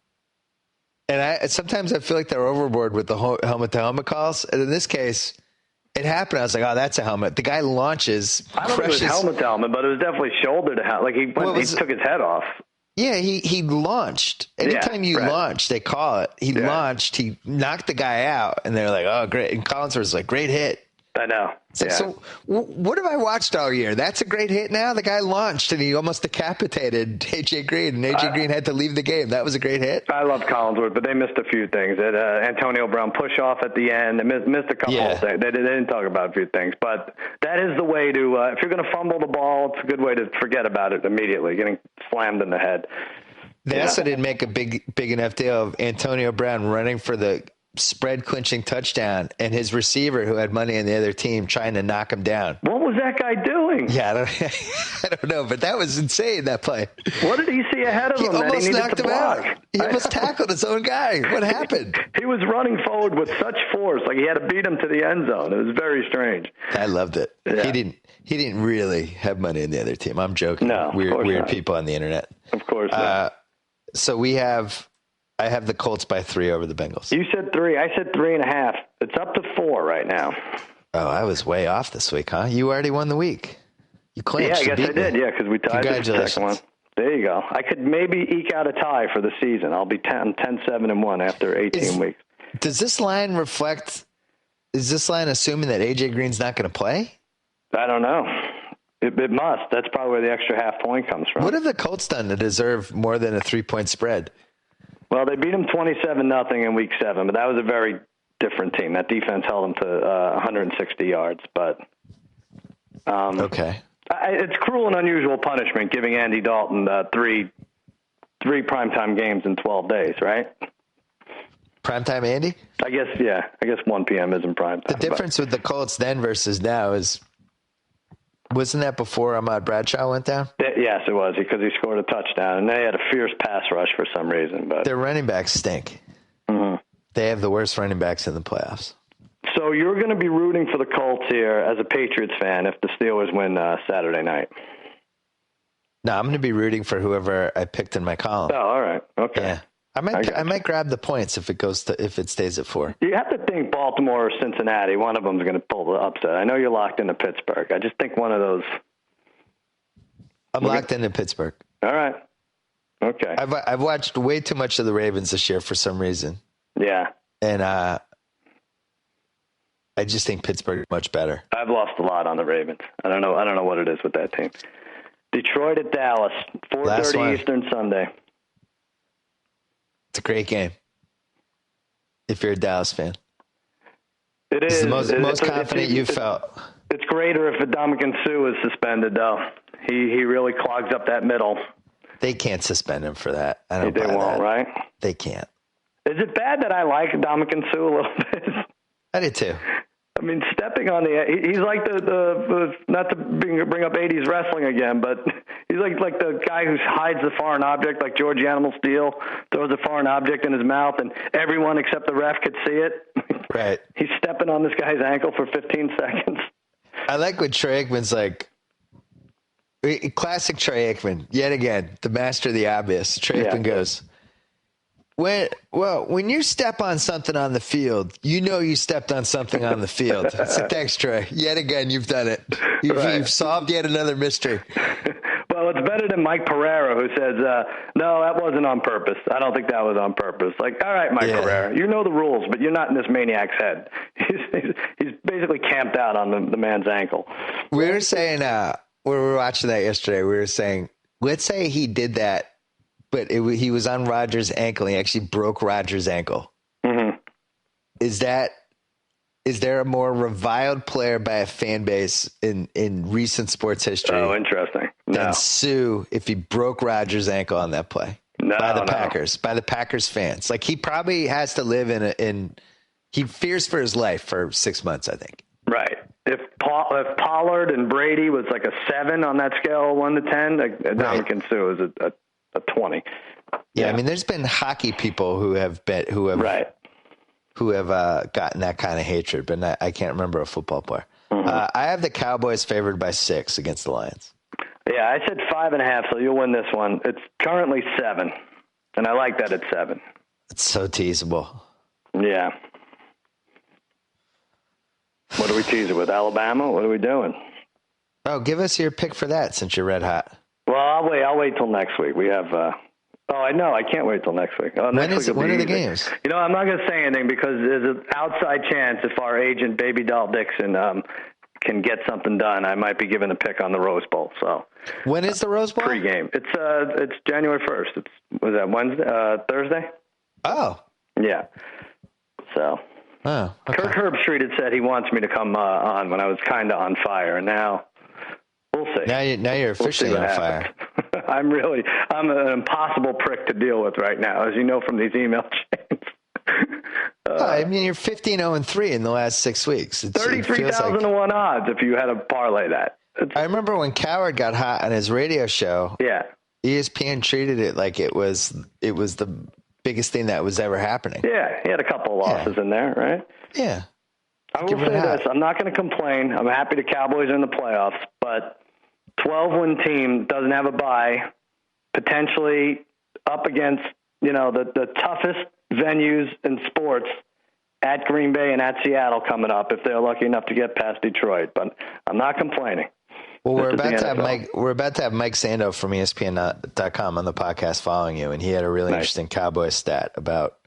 And sometimes I feel like they're overboard with the helmet-to-helmet calls. And in this case, it happened. I was like, oh, that's a helmet. The guy launches. I don't think it was helmet-to-helmet, but it was definitely shoulder-to-helmet. He took his head off. Yeah, he launched. Anytime you launch, they call it. He launched. He knocked the guy out, and they're like, oh, great. And Collinsworth was like, great hit. I know. So what have I watched all year? That's a great hit now. The guy launched and he almost decapitated A.J. Green, and A.J. Green had to leave the game. That was a great hit. I love Collinsworth, but they missed a few things. Antonio Brown push off at the end. They missed a couple of things. They didn't talk about a few things. But that is the way to, if you're going to fumble the ball, it's a good way to forget about it immediately, getting slammed in the head. They also didn't make a big enough deal of Antonio Brown running for the spread clinching touchdown and his receiver who had money on the other team trying to knock him down. What was that guy doing? Yeah, I don't know, but that was insane, that play. What did he see ahead of him? He almost knocked him out. He I almost tackled his own guy. What happened? He was running forward with such force, like he had to beat him to the end zone. It was very strange. I loved it. Yeah. He didn't really have money in the other team. I'm joking. No, weird people on the internet. Of course not. So I have the Colts by 3 over the Bengals. You said 3. I said 3.5. It's up to 4 right now. Oh, I was way off this week, huh? You already won the week. You clinched. Yeah, I guess I did. Yeah, because we tied the second one. There you go. I could maybe eke out a tie for the season. I'll be 10-7-1 after 18 weeks. Does this line reflect? Is this line assuming that AJ Green's not going to play? I don't know. It must. That's probably where the extra half point comes from. What have the Colts done to deserve more than a 3-point spread? Well, they beat them 27-0 in Week 7, but that was a very different team. That defense held them to 160 yards. But okay, it's cruel and unusual punishment giving Andy Dalton three primetime games in 12 days, right? Primetime Andy? I guess, yeah. I guess 1 p.m. isn't primetime. The difference with the Colts then versus now is, wasn't that before Ahmad Bradshaw went down? Yes, it was, because he scored a touchdown, and they had a fierce pass rush for some reason. But their running backs stink. Mm-hmm. They have the worst running backs in the playoffs. So you're going to be rooting for the Colts here as a Patriots fan if the Steelers win Saturday night. No, I'm going to be rooting for whoever I picked in my column. Oh, all right. Okay. Yeah. I might grab the points if it stays at 4. You have to think Baltimore or Cincinnati. One of them is going to pull the upset. I know you're locked into Pittsburgh. I just think one of those. I'm locked into Pittsburgh. All right. Okay. I've watched way too much of the Ravens this year for some reason. Yeah. And I just think Pittsburgh is much better. I've lost a lot on the Ravens. I don't know what it is with that team. Detroit at Dallas, 4:30 Eastern Sunday. It's a great game if you're a Dallas fan. It is. It's the most confident you've felt. It's greater if Ndamukong Suh is suspended, though. He really clogs up that middle. They can't suspend him for that. I don't buy They won't, that. right? They can't. Is it bad that I like Ndamukong Suh a little bit? I did too. I mean, stepping on he's like the not to bring up 80s wrestling again, but he's like the guy who hides the foreign object, like George Animal Steel, throws a foreign object in his mouth, and everyone except the ref could see it. Right. He's stepping on this guy's ankle for 15 seconds. I like what Troy Aikman's like. Classic Troy Aikman, yet again, the master of the obvious. Troy Aikman goes, when you step on something on the field, you know you stepped on something on the field. So thanks, Troy. Yet again, you've done it. You've solved yet another mystery. Well, it's better than Mike Pereira, who says, no, that wasn't on purpose. I don't think that was on purpose. Like, all right, Mike Pereira, you know the rules, but you're not in this maniac's head. He's basically camped out on the man's ankle. We were saying, we were watching that yesterday, we were saying, let's say he did that, but he was on Rodgers' ankle. He actually broke Rodgers' ankle. Mm-hmm. Is there a more reviled player by a fan base in recent sports history? Oh, interesting. Than Sue if he broke Rodgers' ankle on that play by the Packers fans. Like he probably has to live he fears for his life for 6 months, I think. Right. If Pollard and Brady was like a 7 on that scale, 1 to 10, Ndamukong Suh is a 20. Yeah, I mean, there's been hockey people who have gotten that kind of hatred, but I can't remember a football player. Mm-hmm. I have the Cowboys favored by 6 against the Lions. Yeah, I said 5.5, so you'll win this one. It's currently 7, and I like that it's 7. It's so teasable. Yeah. What do we tease it with? Alabama? What are we doing? Oh, give us your pick for that since you're red hot. Well, I'll wait till next week. We have Oh, I know. I can't wait till next week. When are the games? I'm not going to say anything because there's an outside chance if our agent, Baby Doll Dixon, can get something done, I might be giving a pick on the Rose Bowl. So when is the Rose Bowl? Pre-game. It's January 1st. Was that Wednesday? Thursday? Oh. Yeah. So. Oh, okay. Kirk Herbstreit had said he wants me to come on when I was kind of on fire, and now we'll see. Now you're officially on fire. I'm an impossible prick to deal with right now, as you know from these email chains. You're 15-0-3 in the last 6 weeks. 33,000 to 1 odds if you had to parlay that. I remember when Coward got hot on his radio show. Yeah. ESPN treated it like it was the biggest thing that was ever happening. Yeah, he had a couple of losses in there, right? Yeah. I will say this. I'm not going to complain. I'm happy the Cowboys are in the playoffs, but 12-win team doesn't have a bye, potentially up against, the toughest venues in sports at Green Bay and at Seattle coming up if they're lucky enough to get past Detroit. But I'm not complaining. Well, we're about to have Mike Sando from ESPN.com on the podcast following you, and he had a really interesting Cowboy stat about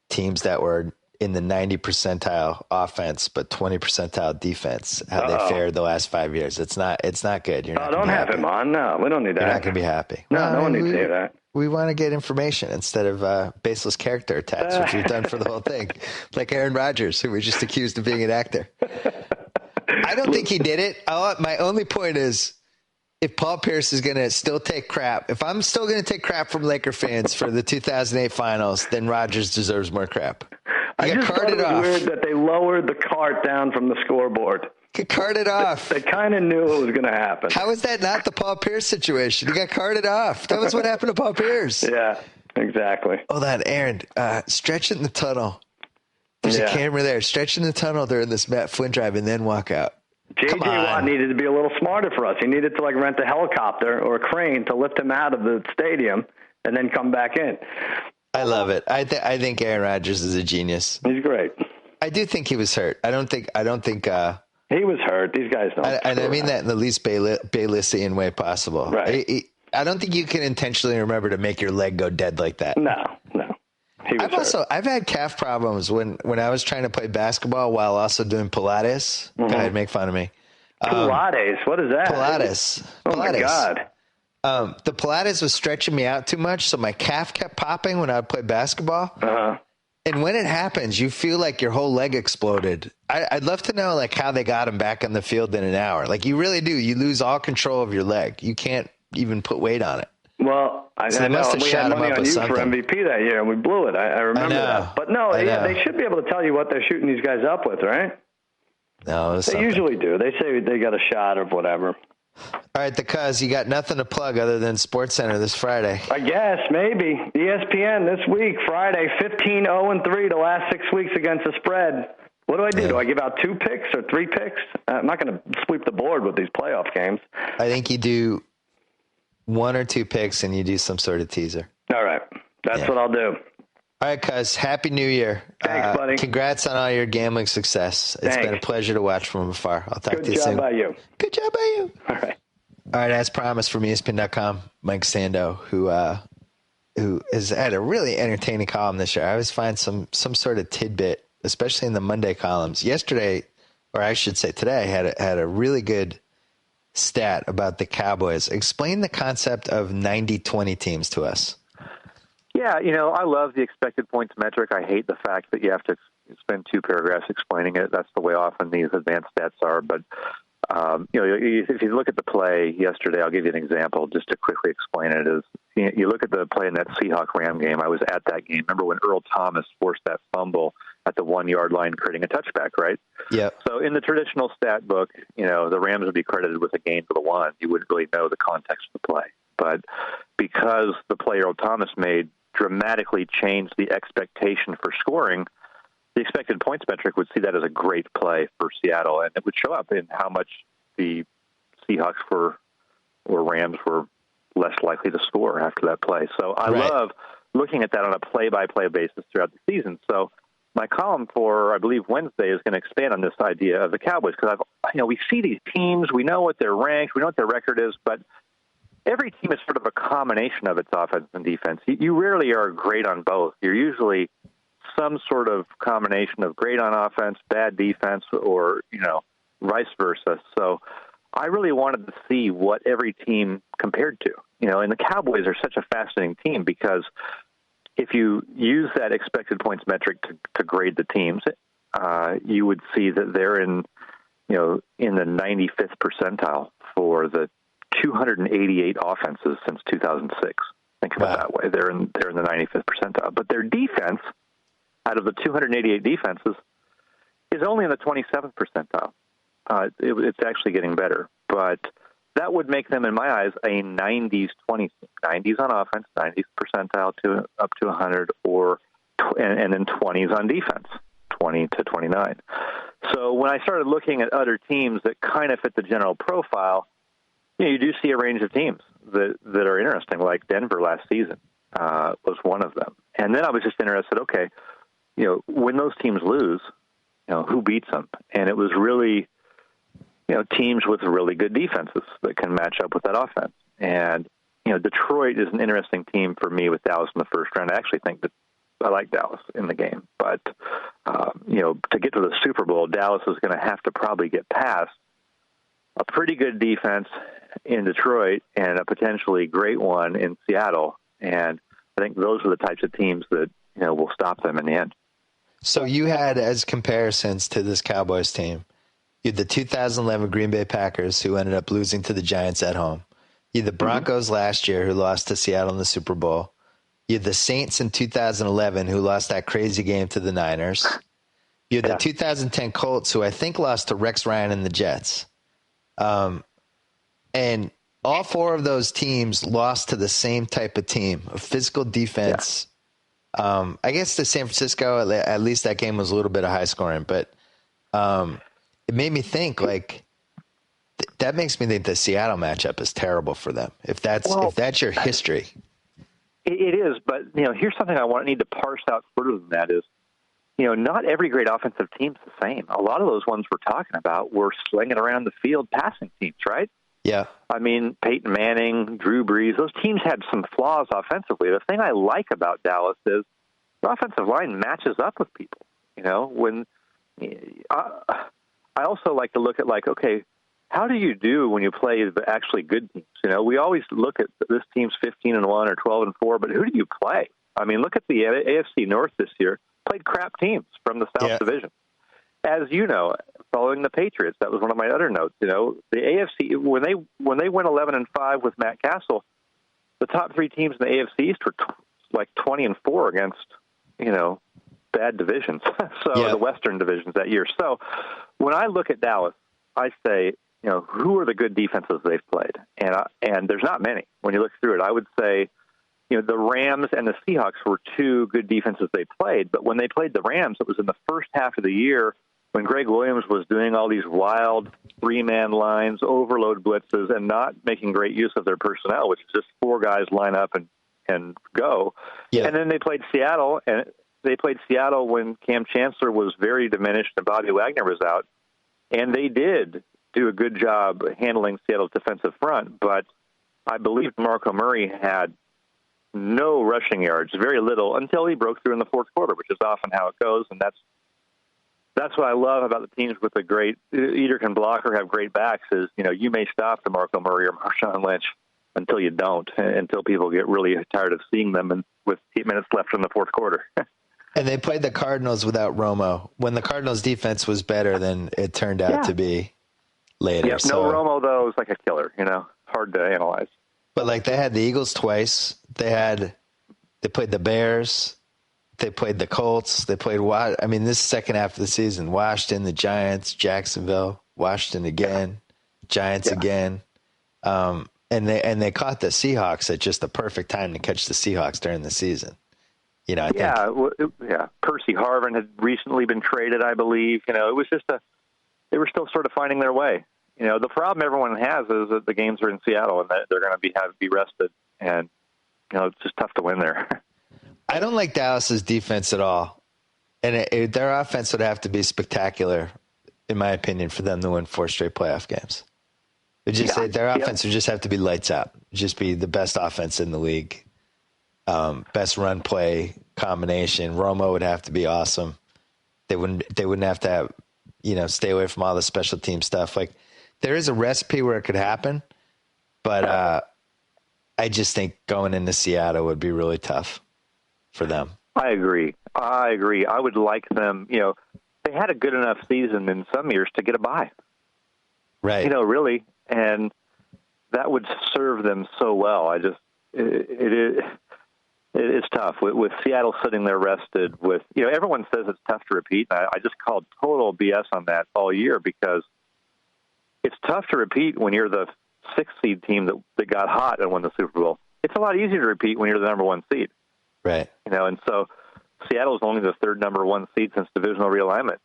teams that were in the 90 percentile offense but 20 percentile defense, how they fared the last 5 years. It's not good. You're not don't have him on. No, we don't need that. You're not going to be happy. No one needs to hear that. We want to get information instead of baseless character attacks, which we've done for the whole thing, like Aaron Rodgers, who was just accused of being an actor. I don't think he did it. My only point is, if Paul Pierce is going to still take crap, if I'm still going to take crap from Laker fans for the 2008 finals, then Rodgers deserves more crap. I just thought it was weird that they lowered the cart down from the scoreboard. Get carted off. They kind of knew it was going to happen. How is that not the Paul Pierce situation? He got carted off. That was what happened to Paul Pierce. Yeah, exactly. Hold on, Aaron. Stretch it in the tunnel. There's a camera there. Stretch in the tunnel during this Matt Flynn drive and then walk out. J.J. Watt needed to be a little smarter for us. He needed to rent a helicopter or a crane to lift him out of the stadium and then come back in. I love it. I think Aaron Rodgers is a genius. He's great. I do think he was hurt. I don't think he was hurt. These guys don't. And I mean that in the least Baylissian way possible. Right. I don't think you can intentionally remember to make your leg go dead like that. No. I've had calf problems when I was trying to play basketball while also doing Pilates. Mm-hmm. Go ahead, make fun of me. Pilates? What is that? Pilates. Oh, my God. The Pilates was stretching me out too much, so my calf kept popping when I would play basketball. Uh-huh. And when it happens, you feel like your whole leg exploded. I'd love to know how they got him back on the field in an hour. You really do. You lose all control of your leg. You can't even put weight on it. Well, I know we had money on you for MVP that year, and we blew it. I remember that. But no, they should be able to tell you what they're shooting these guys up with, right? No, they usually do. They say they got a shot of whatever. All right, the Cuz, you got nothing to plug other than SportsCenter this Friday. I guess, maybe. ESPN this week, Friday, 15-0-3 the last 6 weeks against the spread. What do I do? Yeah. Do I give out 2 picks or 3 picks? I'm not going to sweep the board with these playoff games. I think you do 1 or 2 picks and you do some sort of teaser. All right. That's what I'll do. All right, Cuz. Happy New Year. Thanks, buddy. Congrats on all your gambling success. It's been a pleasure to watch from afar. I'll talk to you soon. Good job by you. Good job by you. All right. All right, as promised from ESPN.com, Mike Sando, who has had a really entertaining column this year. I always find some sort of tidbit, especially in the Monday columns. Yesterday, or I should say today, had a really good stat about the Cowboys. Explain the concept of 90-20 teams to us. Yeah, I love the expected points metric. I hate the fact that you have to spend 2 paragraphs explaining it. That's the way often these advanced stats are. But, if you look at the play yesterday, I'll give you an example just to quickly explain it. You look at the play in that Seahawks-Ram game. I was at that game. Remember when Earl Thomas forced that fumble at the 1-yard line, creating a touchback, right? Yeah. So in the traditional stat book, the Rams would be credited with a gain for the 1. You wouldn't really know the context of the play. But because the play Earl Thomas made dramatically changed the expectation for scoring, the expected points metric would see that as a great play for Seattle, and it would show up in how much the Seahawks or Rams were less likely to score after that play. So I love looking at that on a play-by-play basis throughout the season. So my column for, I believe, Wednesday is going to expand on this idea of the Cowboys, because we see these teams, we know what they're ranked, we know what their record is, but every team is sort of a combination of its offense and defense. You rarely are great on both. You're usually some sort of combination of great on offense, bad defense, or, vice versa. So I really wanted to see what every team compared to, and the Cowboys are such a fascinating team because if you use that expected points metric to grade the teams, you would see that they're in the 95th percentile for the 288 offenses since 2006. Think of it that way. They're in the 95th percentile. But their defense, out of the 288 defenses, is only in the 27th percentile. It's actually getting better. But that would make them, in my eyes, a 90s 20s team. 90s on offense, 90th percentile to up to 100, and then 20s on defense, 20 to 29. So when I started looking at other teams that kind of fit the general profile, you do see a range of teams that are interesting, like Denver last season was one of them. And then I was just interested, okay, when those teams lose, who beats them? And it was really, teams with really good defenses that can match up with that offense. And, Detroit is an interesting team for me with Dallas in the first round. I actually think that I like Dallas in the game. But, to get to the Super Bowl, Dallas is going to have to probably get past a pretty good defense in Detroit and a potentially great one in Seattle. And I think those are the types of teams that, will stop them in the end. So you had, as comparisons to this Cowboys team, you had the 2011 Green Bay Packers, who ended up losing to the Giants at home. You had the Broncos last year, who lost to Seattle in the Super Bowl. You had the Saints in 2011, who lost that crazy game to the Niners. You had the 2010 Colts, who I think lost to Rex Ryan and the Jets. And all four of those teams lost to the same type of team, a physical defense. Yeah. I guess the San Francisco, at least that game was a little bit of high scoring, but it made me think, that makes me think the Seattle matchup is terrible for them. If that's your history. It is, but here's something I need to parse out further than that is, not every great offensive team's the same. A lot of those ones we're talking about were slinging around the field passing teams, right? Yeah. I mean, Peyton Manning, Drew Brees, those teams had some flaws offensively. The thing I like about Dallas is the offensive line matches up with people. When I also like to look at okay, how do you do when you play the actually good teams? We always look at this team's 15-1 or 12-4, but who do you play? I mean, look at the AFC North this year. Played crap teams from the South Division. As you know, following the Patriots, that was one of my other notes. The AFC, when they went 11-5 with Matt Castle, the top three teams in the AFC East were 20-4 against bad divisions. The Western divisions that year. So when I look at Dallas, I say, who are the good defenses they've played? And there's not many. When you look through it, I would say, the Rams and the Seahawks were two good defenses they played. But when they played the Rams, it was in the first half of the year when Greg Williams was doing all these wild three-man lines, overload blitzes, and not making great use of their personnel, which is just four guys line up and go. Yeah. And then they played Seattle, and they played Seattle when Cam Chancellor was very diminished and Bobby Wagner was out. And they did do a good job handling Seattle's defensive front, but I believe Marco Murray had no rushing yards, very little, until he broke through in the fourth quarter, which is often how it goes. And that's what I love about the teams with the great, either can block or have great backs is, you may stop DeMarco Murray or Marshawn Lynch until you don't, until people get really tired of seeing them and with 8 minutes left in the fourth quarter. And they played the Cardinals without Romo. When the Cardinals defense was better than it turned out to be later. Yeah, no Romo, though, is like a killer, hard to analyze. But they had the Eagles twice. They played the Bears. They played the Colts. They played this second half of the season, Washington, the Giants, Jacksonville, Washington again, Giants again. And they caught the Seahawks at just the perfect time to catch the Seahawks during the season. I think. Percy Harvin had recently been traded, I believe. It was just they were still sort of finding their way. The problem everyone has is that the games are in Seattle and that they're going to be rested, and it's just tough to win there. I don't like Dallas's defense at all, and their offense would have to be spectacular, in my opinion, for them to win 4 straight playoff games. Their offense would just have to be lights out. just be the best offense in the league. Best run play combination. Romo would have to be awesome. They wouldn't have to have, stay away from all the special team stuff. Like, there is a recipe where it could happen, but I just think going into Seattle would be really tough for them. I agree. I would like them, they had a good enough season in some years to get a bye. Right. Really, and that would serve them so well. It's tough with Seattle sitting there rested. With everyone says it's tough to repeat. I just called total BS on that all year, because it's tough to repeat when you're the 6th seed team that got hot and won the Super Bowl. It's a lot easier to repeat when you're the number 1 seed. Right. And so Seattle's only the 3rd number 1 seed since divisional realignment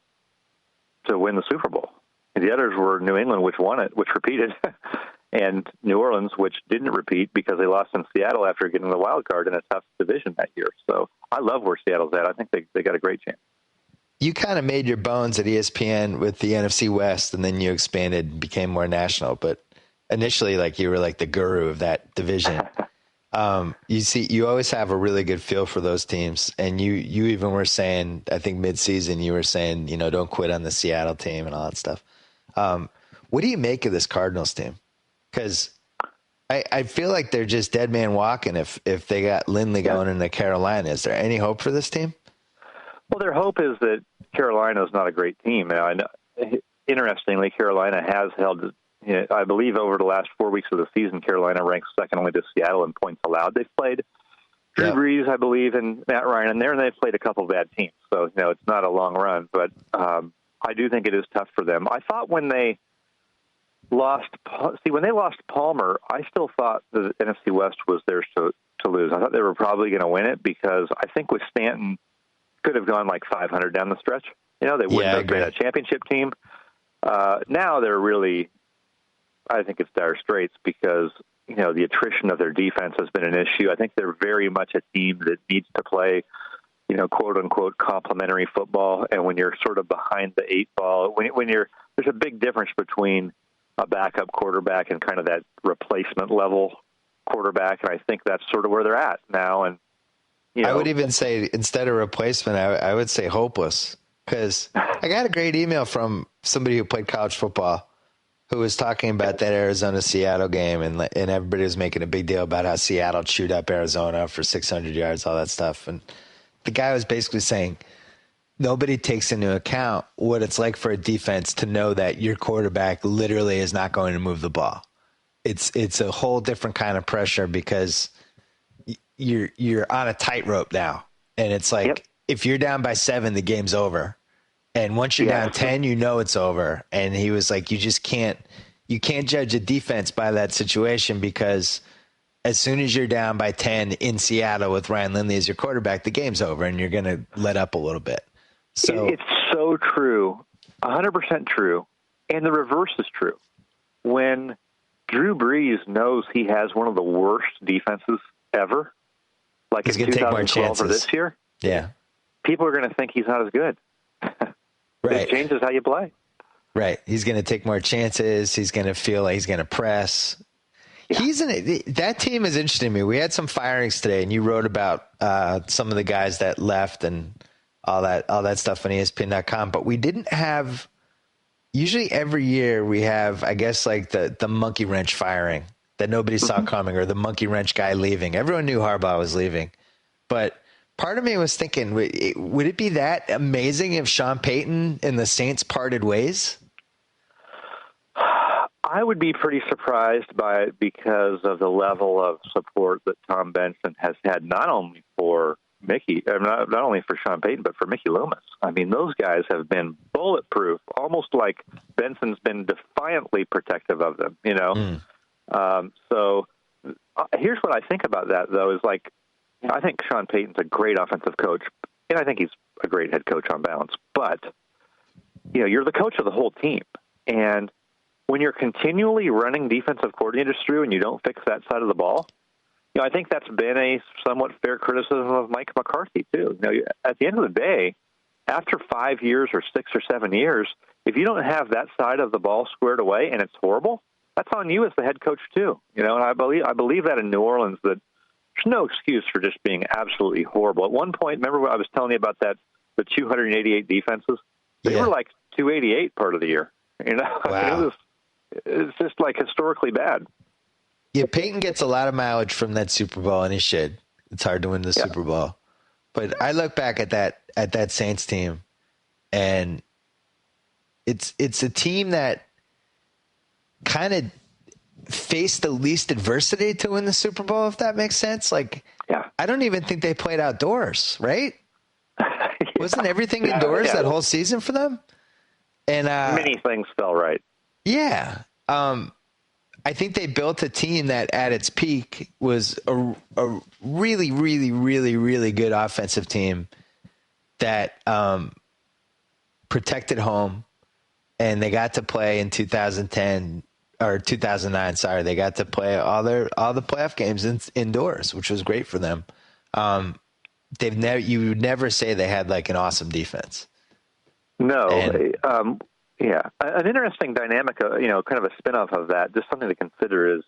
to win the Super Bowl. And the others were New England, which won it, which repeated, and New Orleans, which didn't repeat because they lost in Seattle after getting the wild card in a tough division that year. So I love where Seattle's at. I think they got a great chance. You kind of made your bones at ESPN with the NFC West, and then you expanded and became more national. But initially, you were like the guru of that division. You always have a really good feel for those teams. And you even were saying, I think mid-season, you were saying, don't quit on the Seattle team and all that stuff. What do you make of this Cardinals team? Because I feel like they're just dead man walking if they got Lindley going into Carolina. Is there any hope for this team? Well, their hope is that Carolina is not a great team. Interestingly, Carolina has held, I believe, over the last 4 weeks of the season, Carolina ranks second only to Seattle in points allowed. They've played Drew Brees, I believe, and Matt Ryan in there, and they've played a couple of bad teams. So, it's not a long run, but I do think it is tough for them. I thought when they lost Palmer, I still thought the NFC West was theirs to lose. I thought they were probably going to win it, because I think with Stanton, could have gone like 500 down the stretch. They wouldn't have been a championship team. Now they're really, I think it's dire straits, because, the attrition of their defense has been an issue. I think they're very much a team that needs to play, quote unquote, complementary football. And when you're sort of behind the 8 ball, there's a big difference between a backup quarterback and kind of that replacement level quarterback. And I think that's sort of where they're at now. And, I would even say, instead of replacement, I would say hopeless, because I got a great email from somebody who played college football who was talking about that Arizona-Seattle game, and everybody was making a big deal about how Seattle chewed up Arizona for 600 yards, all that stuff. And the guy was basically saying nobody takes into account what it's like for a defense to know that your quarterback literally is not going to move the ball. It's a whole different kind of pressure, because you're on a tightrope now, and it's like, if you're down by 7, the game's over, and once you're down 10, it's over. And he was like, you can't judge a defense by that situation, because as soon as you're down by 10 in Seattle with Ryan Lindley as your quarterback, the game's over, and you're going to let up a little bit. So it's so true, 100% true, and the reverse is true. When Drew Brees knows he has one of the worst defenses ever, like he's in 2012 or this year, people are going to think he's not as good. Right. It changes how you play. Right. He's going to take more chances. He's going to feel like he's going to press. Yeah. That team is interesting to me. We had some firings today, and you wrote about some of the guys that left and all that stuff on ESPN.com. But we didn't have. Usually, every year we have, I guess, like the monkey wrench firing that nobody saw coming, or the monkey wrench guy leaving. Everyone knew Harbaugh was leaving, but part of me was thinking, would it be that amazing if Sean Payton and the Saints parted ways? I would be pretty surprised by it, because of the level of support that Tom Benson has had, not only for not only for Sean Payton, but for Mickey Loomis. I mean, those guys have been bulletproof, almost like Benson's been defiantly protective of them, So here's what I think about that, though, is like, I think Sean Payton's a great offensive coach, and I think he's a great head coach on balance. But, you're the coach of the whole team. And when you're continually running defensive coordinators through and you don't fix that side of the ball, I think that's been a somewhat fair criticism of Mike McCarthy, too. At the end of the day, after 5 years or 6 or 7 years, if you don't have that side of the ball squared away and it's horrible, that's on you as the head coach too. And I believe that in New Orleans, that there's no excuse for just being absolutely horrible. At one point, remember what I was telling you about the 288 defenses? They were like 288 part of the year. Wow. I mean, it's just like historically bad. Yeah, Peyton gets a lot of mileage from that Super Bowl, and he should. It's hard to win the Super Bowl. But I look back at that Saints team, and it's a team that kind of faced the least adversity to win the Super Bowl, if that makes sense. Like, I don't even think they played outdoors, right? Wasn't everything indoors that whole season for them? And many things fell right. Yeah. I think they built a team that at its peak was a really, really, really, really good offensive team that protected home, and they got to play in 2010 or 2009. Sorry, they got to play all the playoff games indoors, which was great for them. You would never say they had like an awesome defense. No. An interesting dynamic, kind of a spinoff of that, just something to consider is,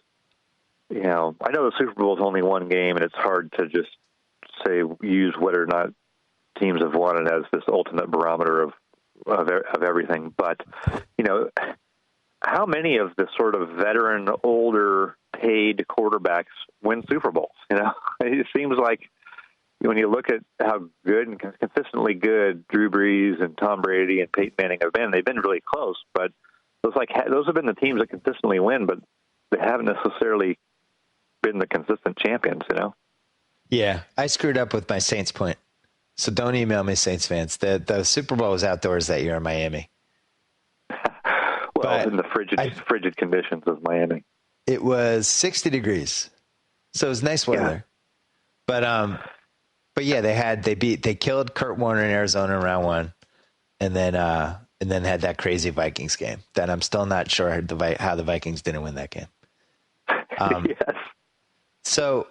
I know the Super Bowl is only one game, and it's hard to just use whether or not teams have won it as this ultimate barometer of everything. But, how many of the sort of veteran, older, paid quarterbacks win Super Bowls? It seems like when you look at how good and consistently good Drew Brees and Tom Brady and Peyton Manning have been, they've been really close. But those have been the teams that consistently win, but they haven't necessarily been the consistent champions, Yeah, I screwed up with my Saints point. So don't email me, Saints fans. The Super Bowl was outdoors that year in Miami. In the frigid conditions of Miami. It was 60 degrees. So it was nice weather. Yeah. But yeah, they killed Kurt Warner in Arizona in round one, and then had that crazy Vikings game that I'm still not sure how the Vikings didn't win that game. Yes. So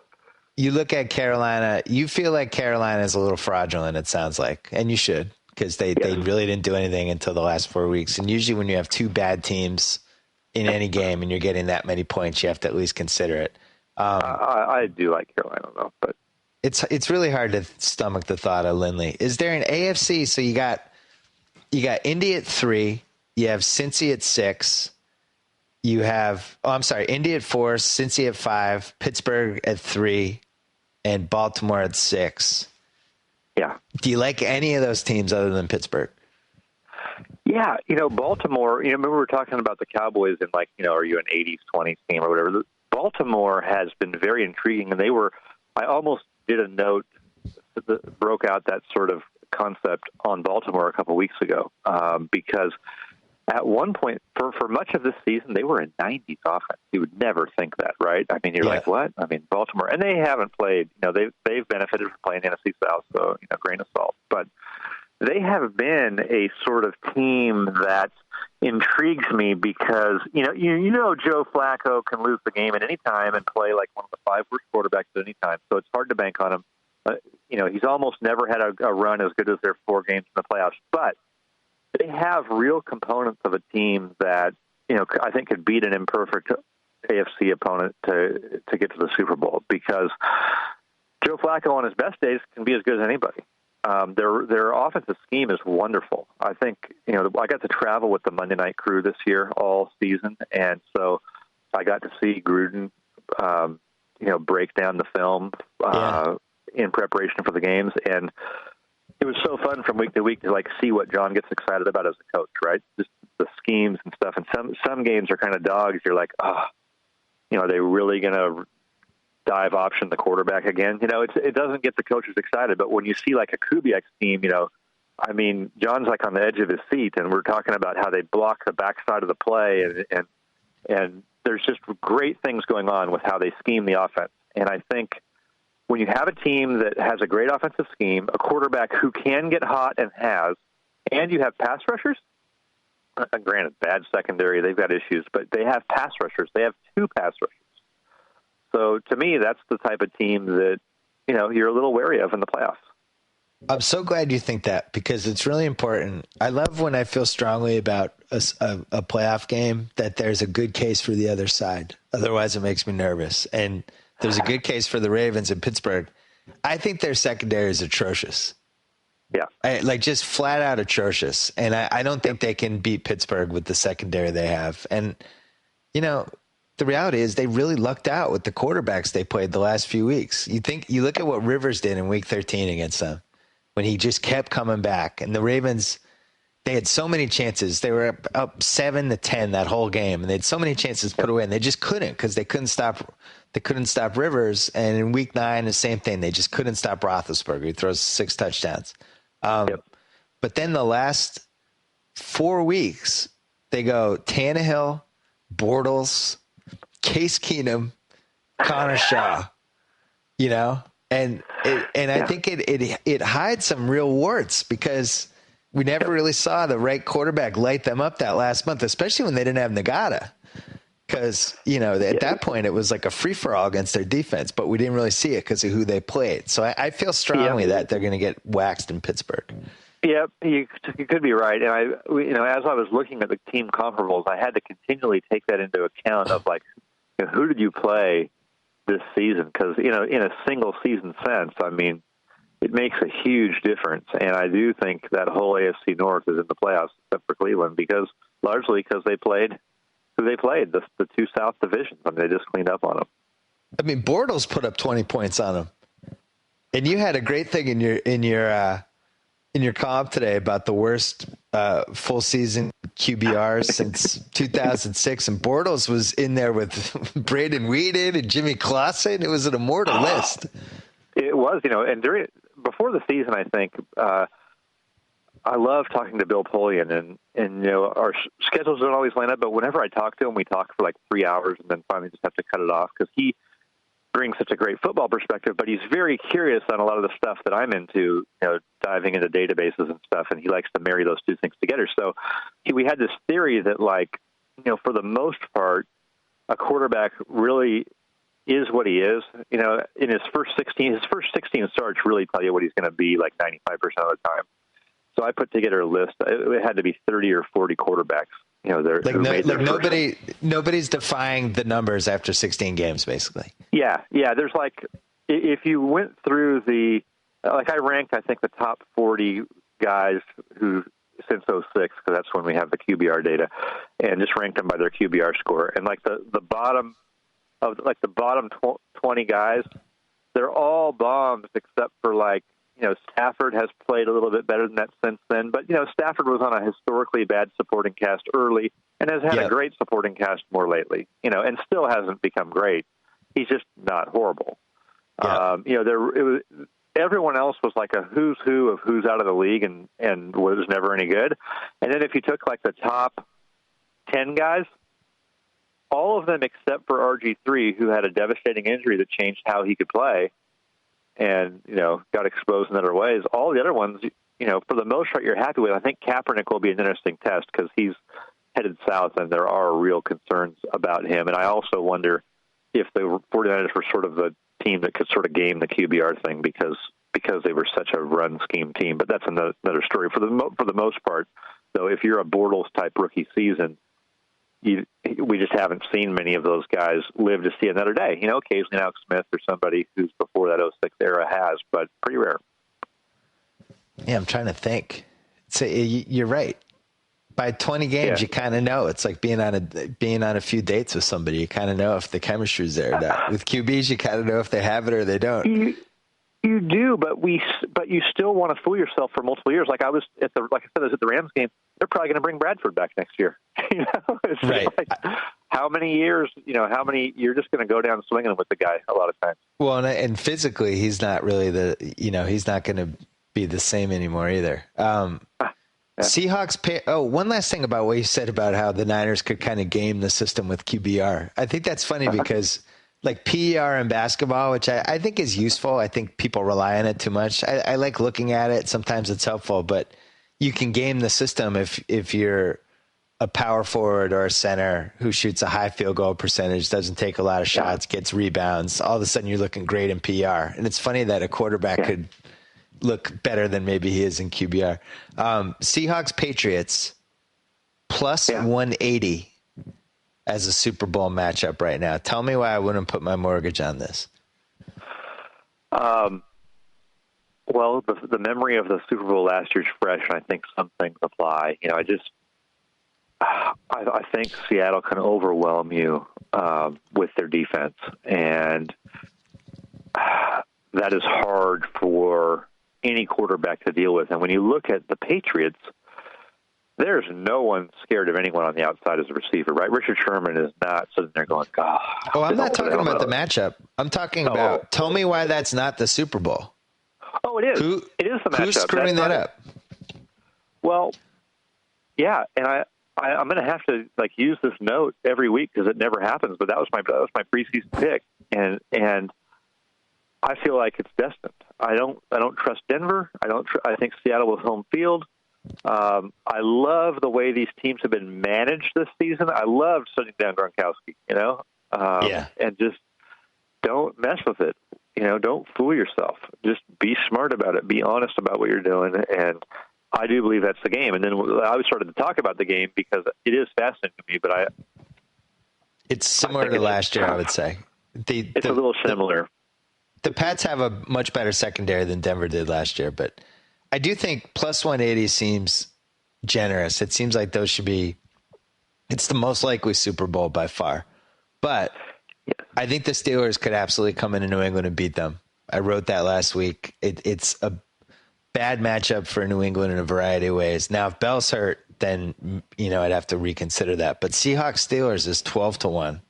you look at Carolina, you feel like Carolina is a little fraudulent, it sounds like, and you should, because they really didn't do anything until the last 4 weeks. And usually when you have two bad teams in any game and you're getting that many points, you have to at least consider it. I do like Carolina, though, but it's really hard to stomach the thought of Lindley. Is there an AFC? So you got Indy at 3, you have Cincy at 6, you have Indy at 4, Cincy at 5, Pittsburgh at 3, and Baltimore at 6. Yeah. Do you like any of those teams other than Pittsburgh? Yeah, Baltimore, remember we were talking about the Cowboys and are you an 80s, 20s team or whatever? Baltimore has been very intriguing, and I almost did a note that broke out that sort of concept on Baltimore a couple of weeks ago, because at one point, for much of this season, they were a 90s offense. You would never think that, right? I mean, you're like, what? I mean, Baltimore, and they haven't played. They've benefited from playing NFC South, so grain of salt. But they have been a sort of team that intrigues me because Joe Flacco can lose the game at any time and play like one of the 5 worst quarterbacks at any time. So it's hard to bank on him. He's almost never had a run as good as their 4 games in the playoffs, but they have real components of a team that, I think could beat an imperfect AFC opponent to get to the Super Bowl, because Joe Flacco on his best days can be as good as anybody. Their offensive scheme is wonderful. I think, I got to travel with the Monday Night Crew this year all season, and so I got to see Gruden, break down the film in preparation for the games, and it was so fun from week to week to see what John gets excited about as a coach, right? Just the schemes and stuff. And some games are kind of dogs. You're like, are they really going to dive option the quarterback again? It doesn't get the coaches excited. But when you see a Kubiak's team, John's on the edge of his seat, and we're talking about how they block the backside of the play, and there's just great things going on with how they scheme the offense. And I think when you have a team that has a great offensive scheme, a quarterback who can get hot and you have pass rushers, granted, bad secondary, they've got issues, but they have pass rushers. They have 2 pass rushers. So to me, that's the type of team that, you're a little wary of in the playoffs. I'm so glad you think that, because it's really important. I love when I feel strongly about a playoff game that there's a good case for the other side. Otherwise, it makes me nervous. And there's a good case for the Ravens in Pittsburgh. I think their secondary is atrocious. Yeah. Like just flat out atrocious. And I don't think they can beat Pittsburgh with the secondary they have. And, you know, the reality is they really lucked out with the quarterbacks they played the last few weeks. You look at what Rivers did in week 13 against them, when he just kept coming back. And the Ravens, they had so many chances. They were up 7-10 that whole game, and they had so many chances to put away, and they just couldn't, because they couldn't stop Rivers. And in week 9, the same thing. They just couldn't stop Roethlisberger. He throws 6 touchdowns. But then the last 4 weeks, they go Tannehill, Bortles, Case Keenum, Connor Shaw, you know? And I think it hides some real warts, because we never really saw the right quarterback light them up that last month, especially when they didn't have Nagata. Because, you know, at that point it was like a free-for-all against their defense, but we didn't really see it because of who they played. So I feel strongly that they're going to get waxed in Pittsburgh. Yeah, you could be right. And as I was looking at the team comparables, I had to continually take that into account of, like, you know, who did you play this season? Because, you know, in a single season sense, I mean, it makes a huge difference. And I do think that whole AFC North is in the playoffs except for Cleveland, largely because they played who they played, the 2 South divisions. I mean, they just cleaned up on them. I mean, Bortles put up 20 points on them. And you had a great thing in your comp today about the worst full season QBRs since 2006, and Bortles was in there with Braden Whedon and Jimmy Clausen. It was an immortal list. It was, you know, and before the season, I think I love talking to Bill Polian, and you know, our schedules don't always line up, but whenever I talk to him, we talk for like 3 hours, and then finally just have to cut it off because he brings such a great football perspective, but he's very curious on a lot of the stuff that I'm into, you know, diving into databases and stuff, and he likes to marry those two things together. So we had this theory that, like, you know, for the most part, a quarterback really is what he is. You know, in his first 16 starts really tell you what he's going to be like 95% of the time. So I put together a list. It had to be 30 or 40 quarterbacks. You know, nobody's defying the numbers after 16 games, basically. Yeah. There's like, if you went through I ranked, I think, the top 40 guys who since 06, because that's when we have the QBR data, and just ranked them by their QBR score. And like the bottom 20 guys, they're all bombs except for, like, you know, Stafford has played a little bit better than that since then. But, you know, Stafford was on a historically bad supporting cast early and has had a great supporting cast more lately, you know, and still hasn't become great. He's just not horrible. Yeah. You know, everyone else was like a who's who of who's out of the league and was never any good. And then if you took like the top 10 guys, all of them except for RG3, who had a devastating injury that changed how he could play, and, you know, got exposed in other ways. All the other ones, you know, for the most part, you're happy with. I think Kaepernick will be an interesting test because he's headed south, and there are real concerns about him. And I also wonder if the 49ers were sort of the team that could sort of game the QBR thing because they were such a run scheme team. But that's another story. For the most part, though, if you're a Bortles-type rookie season, we just haven't seen many of those guys live to see another day. You know, occasionally Alex Smith or somebody who's before that 06 era has, but pretty rare. Yeah, I'm trying to think. So you're right. By 20 games, you kind of know. It's like being on a few dates with somebody. You kind of know if the chemistry's there or not. With QBs, you kind of know if they have it or they don't. You do, but you still want to fool yourself for multiple years. Like I was at the Rams game. They're probably going to bring Bradford back next year. You know, it's right. Like, how many years? You know, you're just going to go down swinging with the guy a lot of times. Well, and physically, he's not really he's not going to be the same anymore either. Seahawks. One last thing about what you said about how the Niners could kind of game the system with QBR. I think that's funny because, like, PER in basketball, which I think is useful. I think people rely on it too much. I like looking at it. Sometimes it's helpful, but you can game the system if you're a power forward or a center who shoots a high field goal percentage, doesn't take a lot of shots, gets rebounds. All of a sudden you're looking great in PR. And it's funny that a quarterback look better than maybe he is in QBR. Seahawks Patriots plus 180 as a Super Bowl matchup right now. Tell me why I wouldn't put my mortgage on this. Well, the memory of the Super Bowl last year is fresh, and I think some things apply. I think Seattle can overwhelm you with their defense, and that is hard for any quarterback to deal with. And when you look at the Patriots, there's no one scared of anyone on the outside as a receiver, right? Richard Sherman is not sitting there going, God. Oh, I'm not talking about the matchup. I'm talking about, tell me why that's not the Super Bowl. Oh, it is. It is the matchup. Who's screwing that up? Well, yeah, and I'm going to have to use this note every week because it never happens. But that was my preseason pick, and I feel like it's destined. I don't trust Denver. I think Seattle was home field. I love the way these teams have been managed this season. I loved shutting down Gronkowski, and just don't mess with it. Don't fool yourself. Just be smart about it. Be honest about what you're doing. And I do believe that's the game. And then I started to talk about the game because it is fascinating to me, but it's similar to last year, I would say. It's a little similar. The Pats have a much better secondary than Denver did last year, but I do think plus 180 seems generous. It seems like those should be – it's the most likely Super Bowl by far. But I think the Steelers could absolutely come into New England and beat them. I wrote that last week. It's a bad matchup for New England in a variety of ways. Now, if Bell's hurt, then, I'd have to reconsider that. But Seahawks-Steelers is 12-1.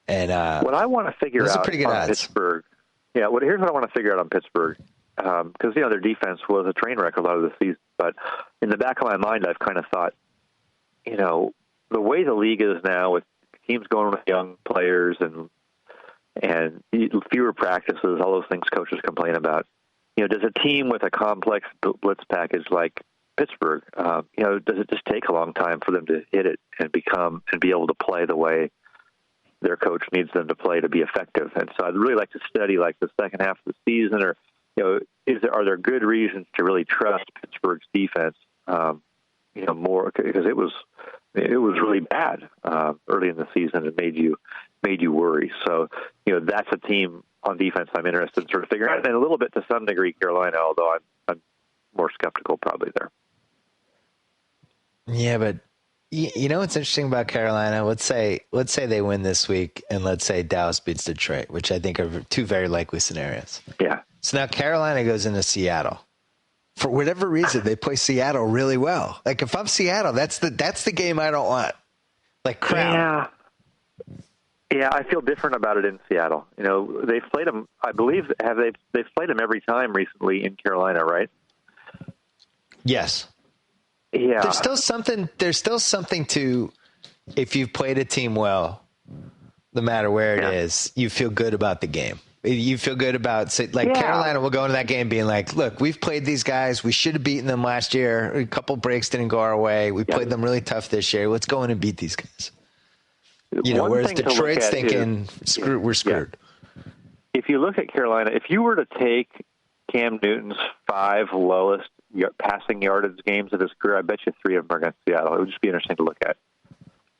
And what I want to figure out pretty good on odds. Pittsburgh – here's what I want to figure out on Pittsburgh. Because, their defense was a train wreck a lot of the season. But in the back of my mind, I've kind of thought, the way the league is now with teams going with young players and fewer practices, all those things coaches complain about, does a team with a complex blitz package like Pittsburgh, does it just take a long time for them to hit it and be able to play the way their coach needs them to play to be effective? And so I'd really like to study the second half of the season, or are there good reasons to really trust Pittsburgh's defense? More because it was really bad early in the season and made you worry. So that's a team on defense I'm interested in sort of figuring out, and a little bit to some degree Carolina, although I'm more skeptical probably there. Yeah, but what's interesting about Carolina? Let's say they win this week, and let's say Dallas beats Detroit, which I think are two very likely scenarios. Yeah. So now Carolina goes into Seattle. For whatever reason, they play Seattle really well. Like if I'm Seattle, that's the game I don't want. Like crap. Yeah, I feel different about it in Seattle. They've played them. I believe they've played them every time recently in Carolina, right? Yes. Yeah. There's still something to, if you've played a team well, no matter where it is, you feel good about the game. You feel good about, Carolina will go into that game being like, look, we've played these guys. We should have beaten them last year. A couple breaks didn't go our way. We played them really tough this year. Let's go in and beat these guys. Whereas Detroit's thinking, we're screwed. If you look at Carolina, if you were to take Cam Newton's 5 lowest passing yardage games of his career, I bet you 3 of them are against Seattle. It would just be interesting to look at.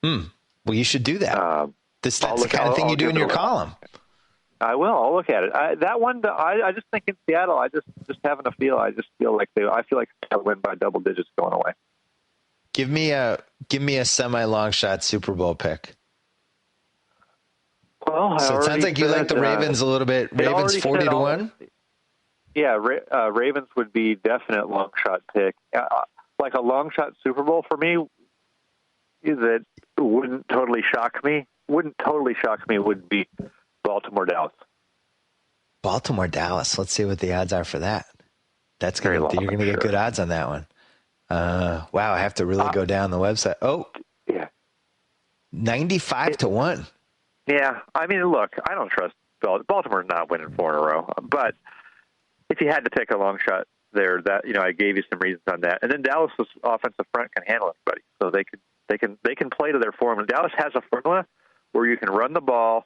Well, you should do that. That's the kind of thing you do in your column. I will. I'll look at it. That one, I just think in Seattle, I just having a feel. I just feel like I feel like they'll win by double digits going away. Give me a semi-long shot Super Bowl pick. Well, so it sounds like you like the Ravens a little bit. Ravens 40-1. Yeah, Ravens would be definite long shot pick. Like a long shot Super Bowl for me, that wouldn't totally shock me. Would be Baltimore Dallas. Baltimore Dallas. Let's see what the odds are for that. That's you're going to get good odds on that one. Wow, I have to really go down the website. Oh, yeah, 95-1. Yeah, I mean, look, I don't trust Baltimore's not winning 4 in a row, but if you had to take a long shot there, that I gave you some reasons on that, and then Dallas' offensive front can handle everybody, so they can play to their formula. Dallas has a formula where you can run the ball,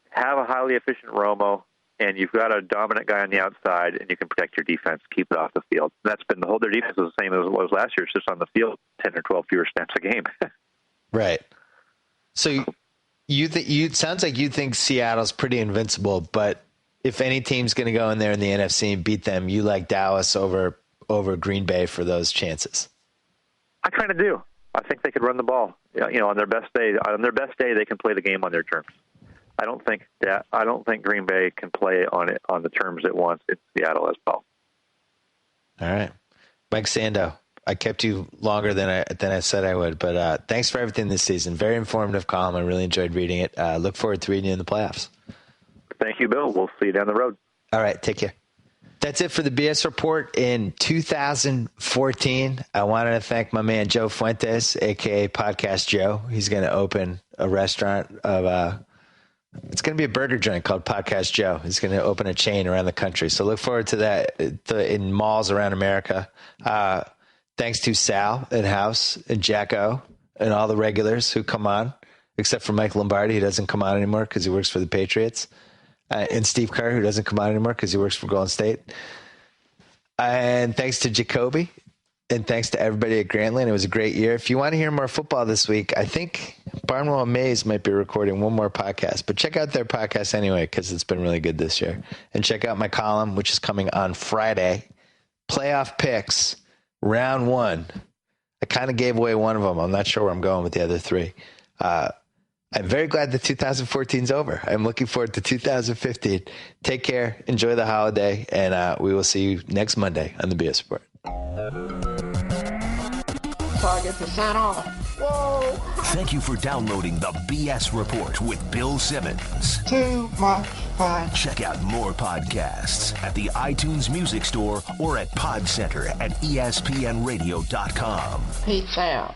have a highly efficient Romo, and you've got a dominant guy on the outside, and you can protect your defense, keep it off the field. And that's been their defense is the same as it was last year. It's just on the field, 10 or 12 fewer snaps a game. Right. So it sounds like you think Seattle's pretty invincible, but if any team's going to go in there in the NFC and beat them, you like Dallas over Green Bay for those chances. I kind of do. I think they could run the ball. On their best day. On their best day, they can play the game on their terms. I don't think Green Bay can play on it on the terms it wants in Seattle as well. All right, Mike Sando. I kept you longer than I said I would, but thanks for everything this season. Very informative column. I really enjoyed reading it. Look forward to reading you in the playoffs. Thank you, Bill. We'll see you down the road. All right, take care. That's it for the BS Report in 2014. I wanted to thank my man Joe Fuentes, a.k.a. Podcast Joe. He's going to open a restaurant of it's going to be a burger joint called Podcast Joe. He's going to open a chain around the country. So look forward to that in malls around America. Thanks to Sal and House and Jacko and all the regulars who come on, except for Mike Lombardi, who doesn't come on anymore because he works for the Patriots. And Steve Kerr, who doesn't come on anymore because he works for Golden State. And thanks to Jacoby. And thanks to everybody at Grantland. It was a great year. If you want to hear more football this week, I think Barnwell and Mays might be recording one more podcast. But check out their podcast anyway because it's been really good this year. And check out my column, which is coming on Friday. Playoff picks, round 1. I kind of gave away one of them. I'm not sure where I'm going with the other 3. I'm very glad that 2014 is over. I'm looking forward to 2015. Take care. Enjoy the holiday. And we will see you next Monday on the BS Report. Target percent off. Whoa. Thank you for downloading the BS Report with Bill Simmons. Too much fun. Check out more podcasts at the iTunes Music Store or at Podcenter at ESPNradio.com. Peace out.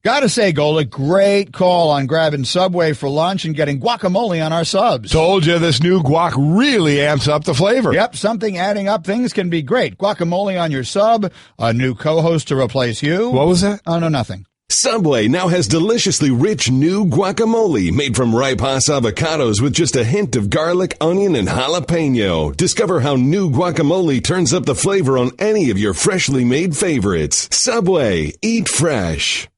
Gotta say, Gola, great call on grabbing Subway for lunch and getting guacamole on our subs. Told you this new guac really amps up the flavor. Yep, something adding up things can be great. Guacamole on your sub, a new co-host to replace you. What was that? Oh, no, nothing. Subway now has deliciously rich new guacamole made from ripe Hass avocados with just a hint of garlic, onion, and jalapeno. Discover how new guacamole turns up the flavor on any of your freshly made favorites. Subway, eat fresh.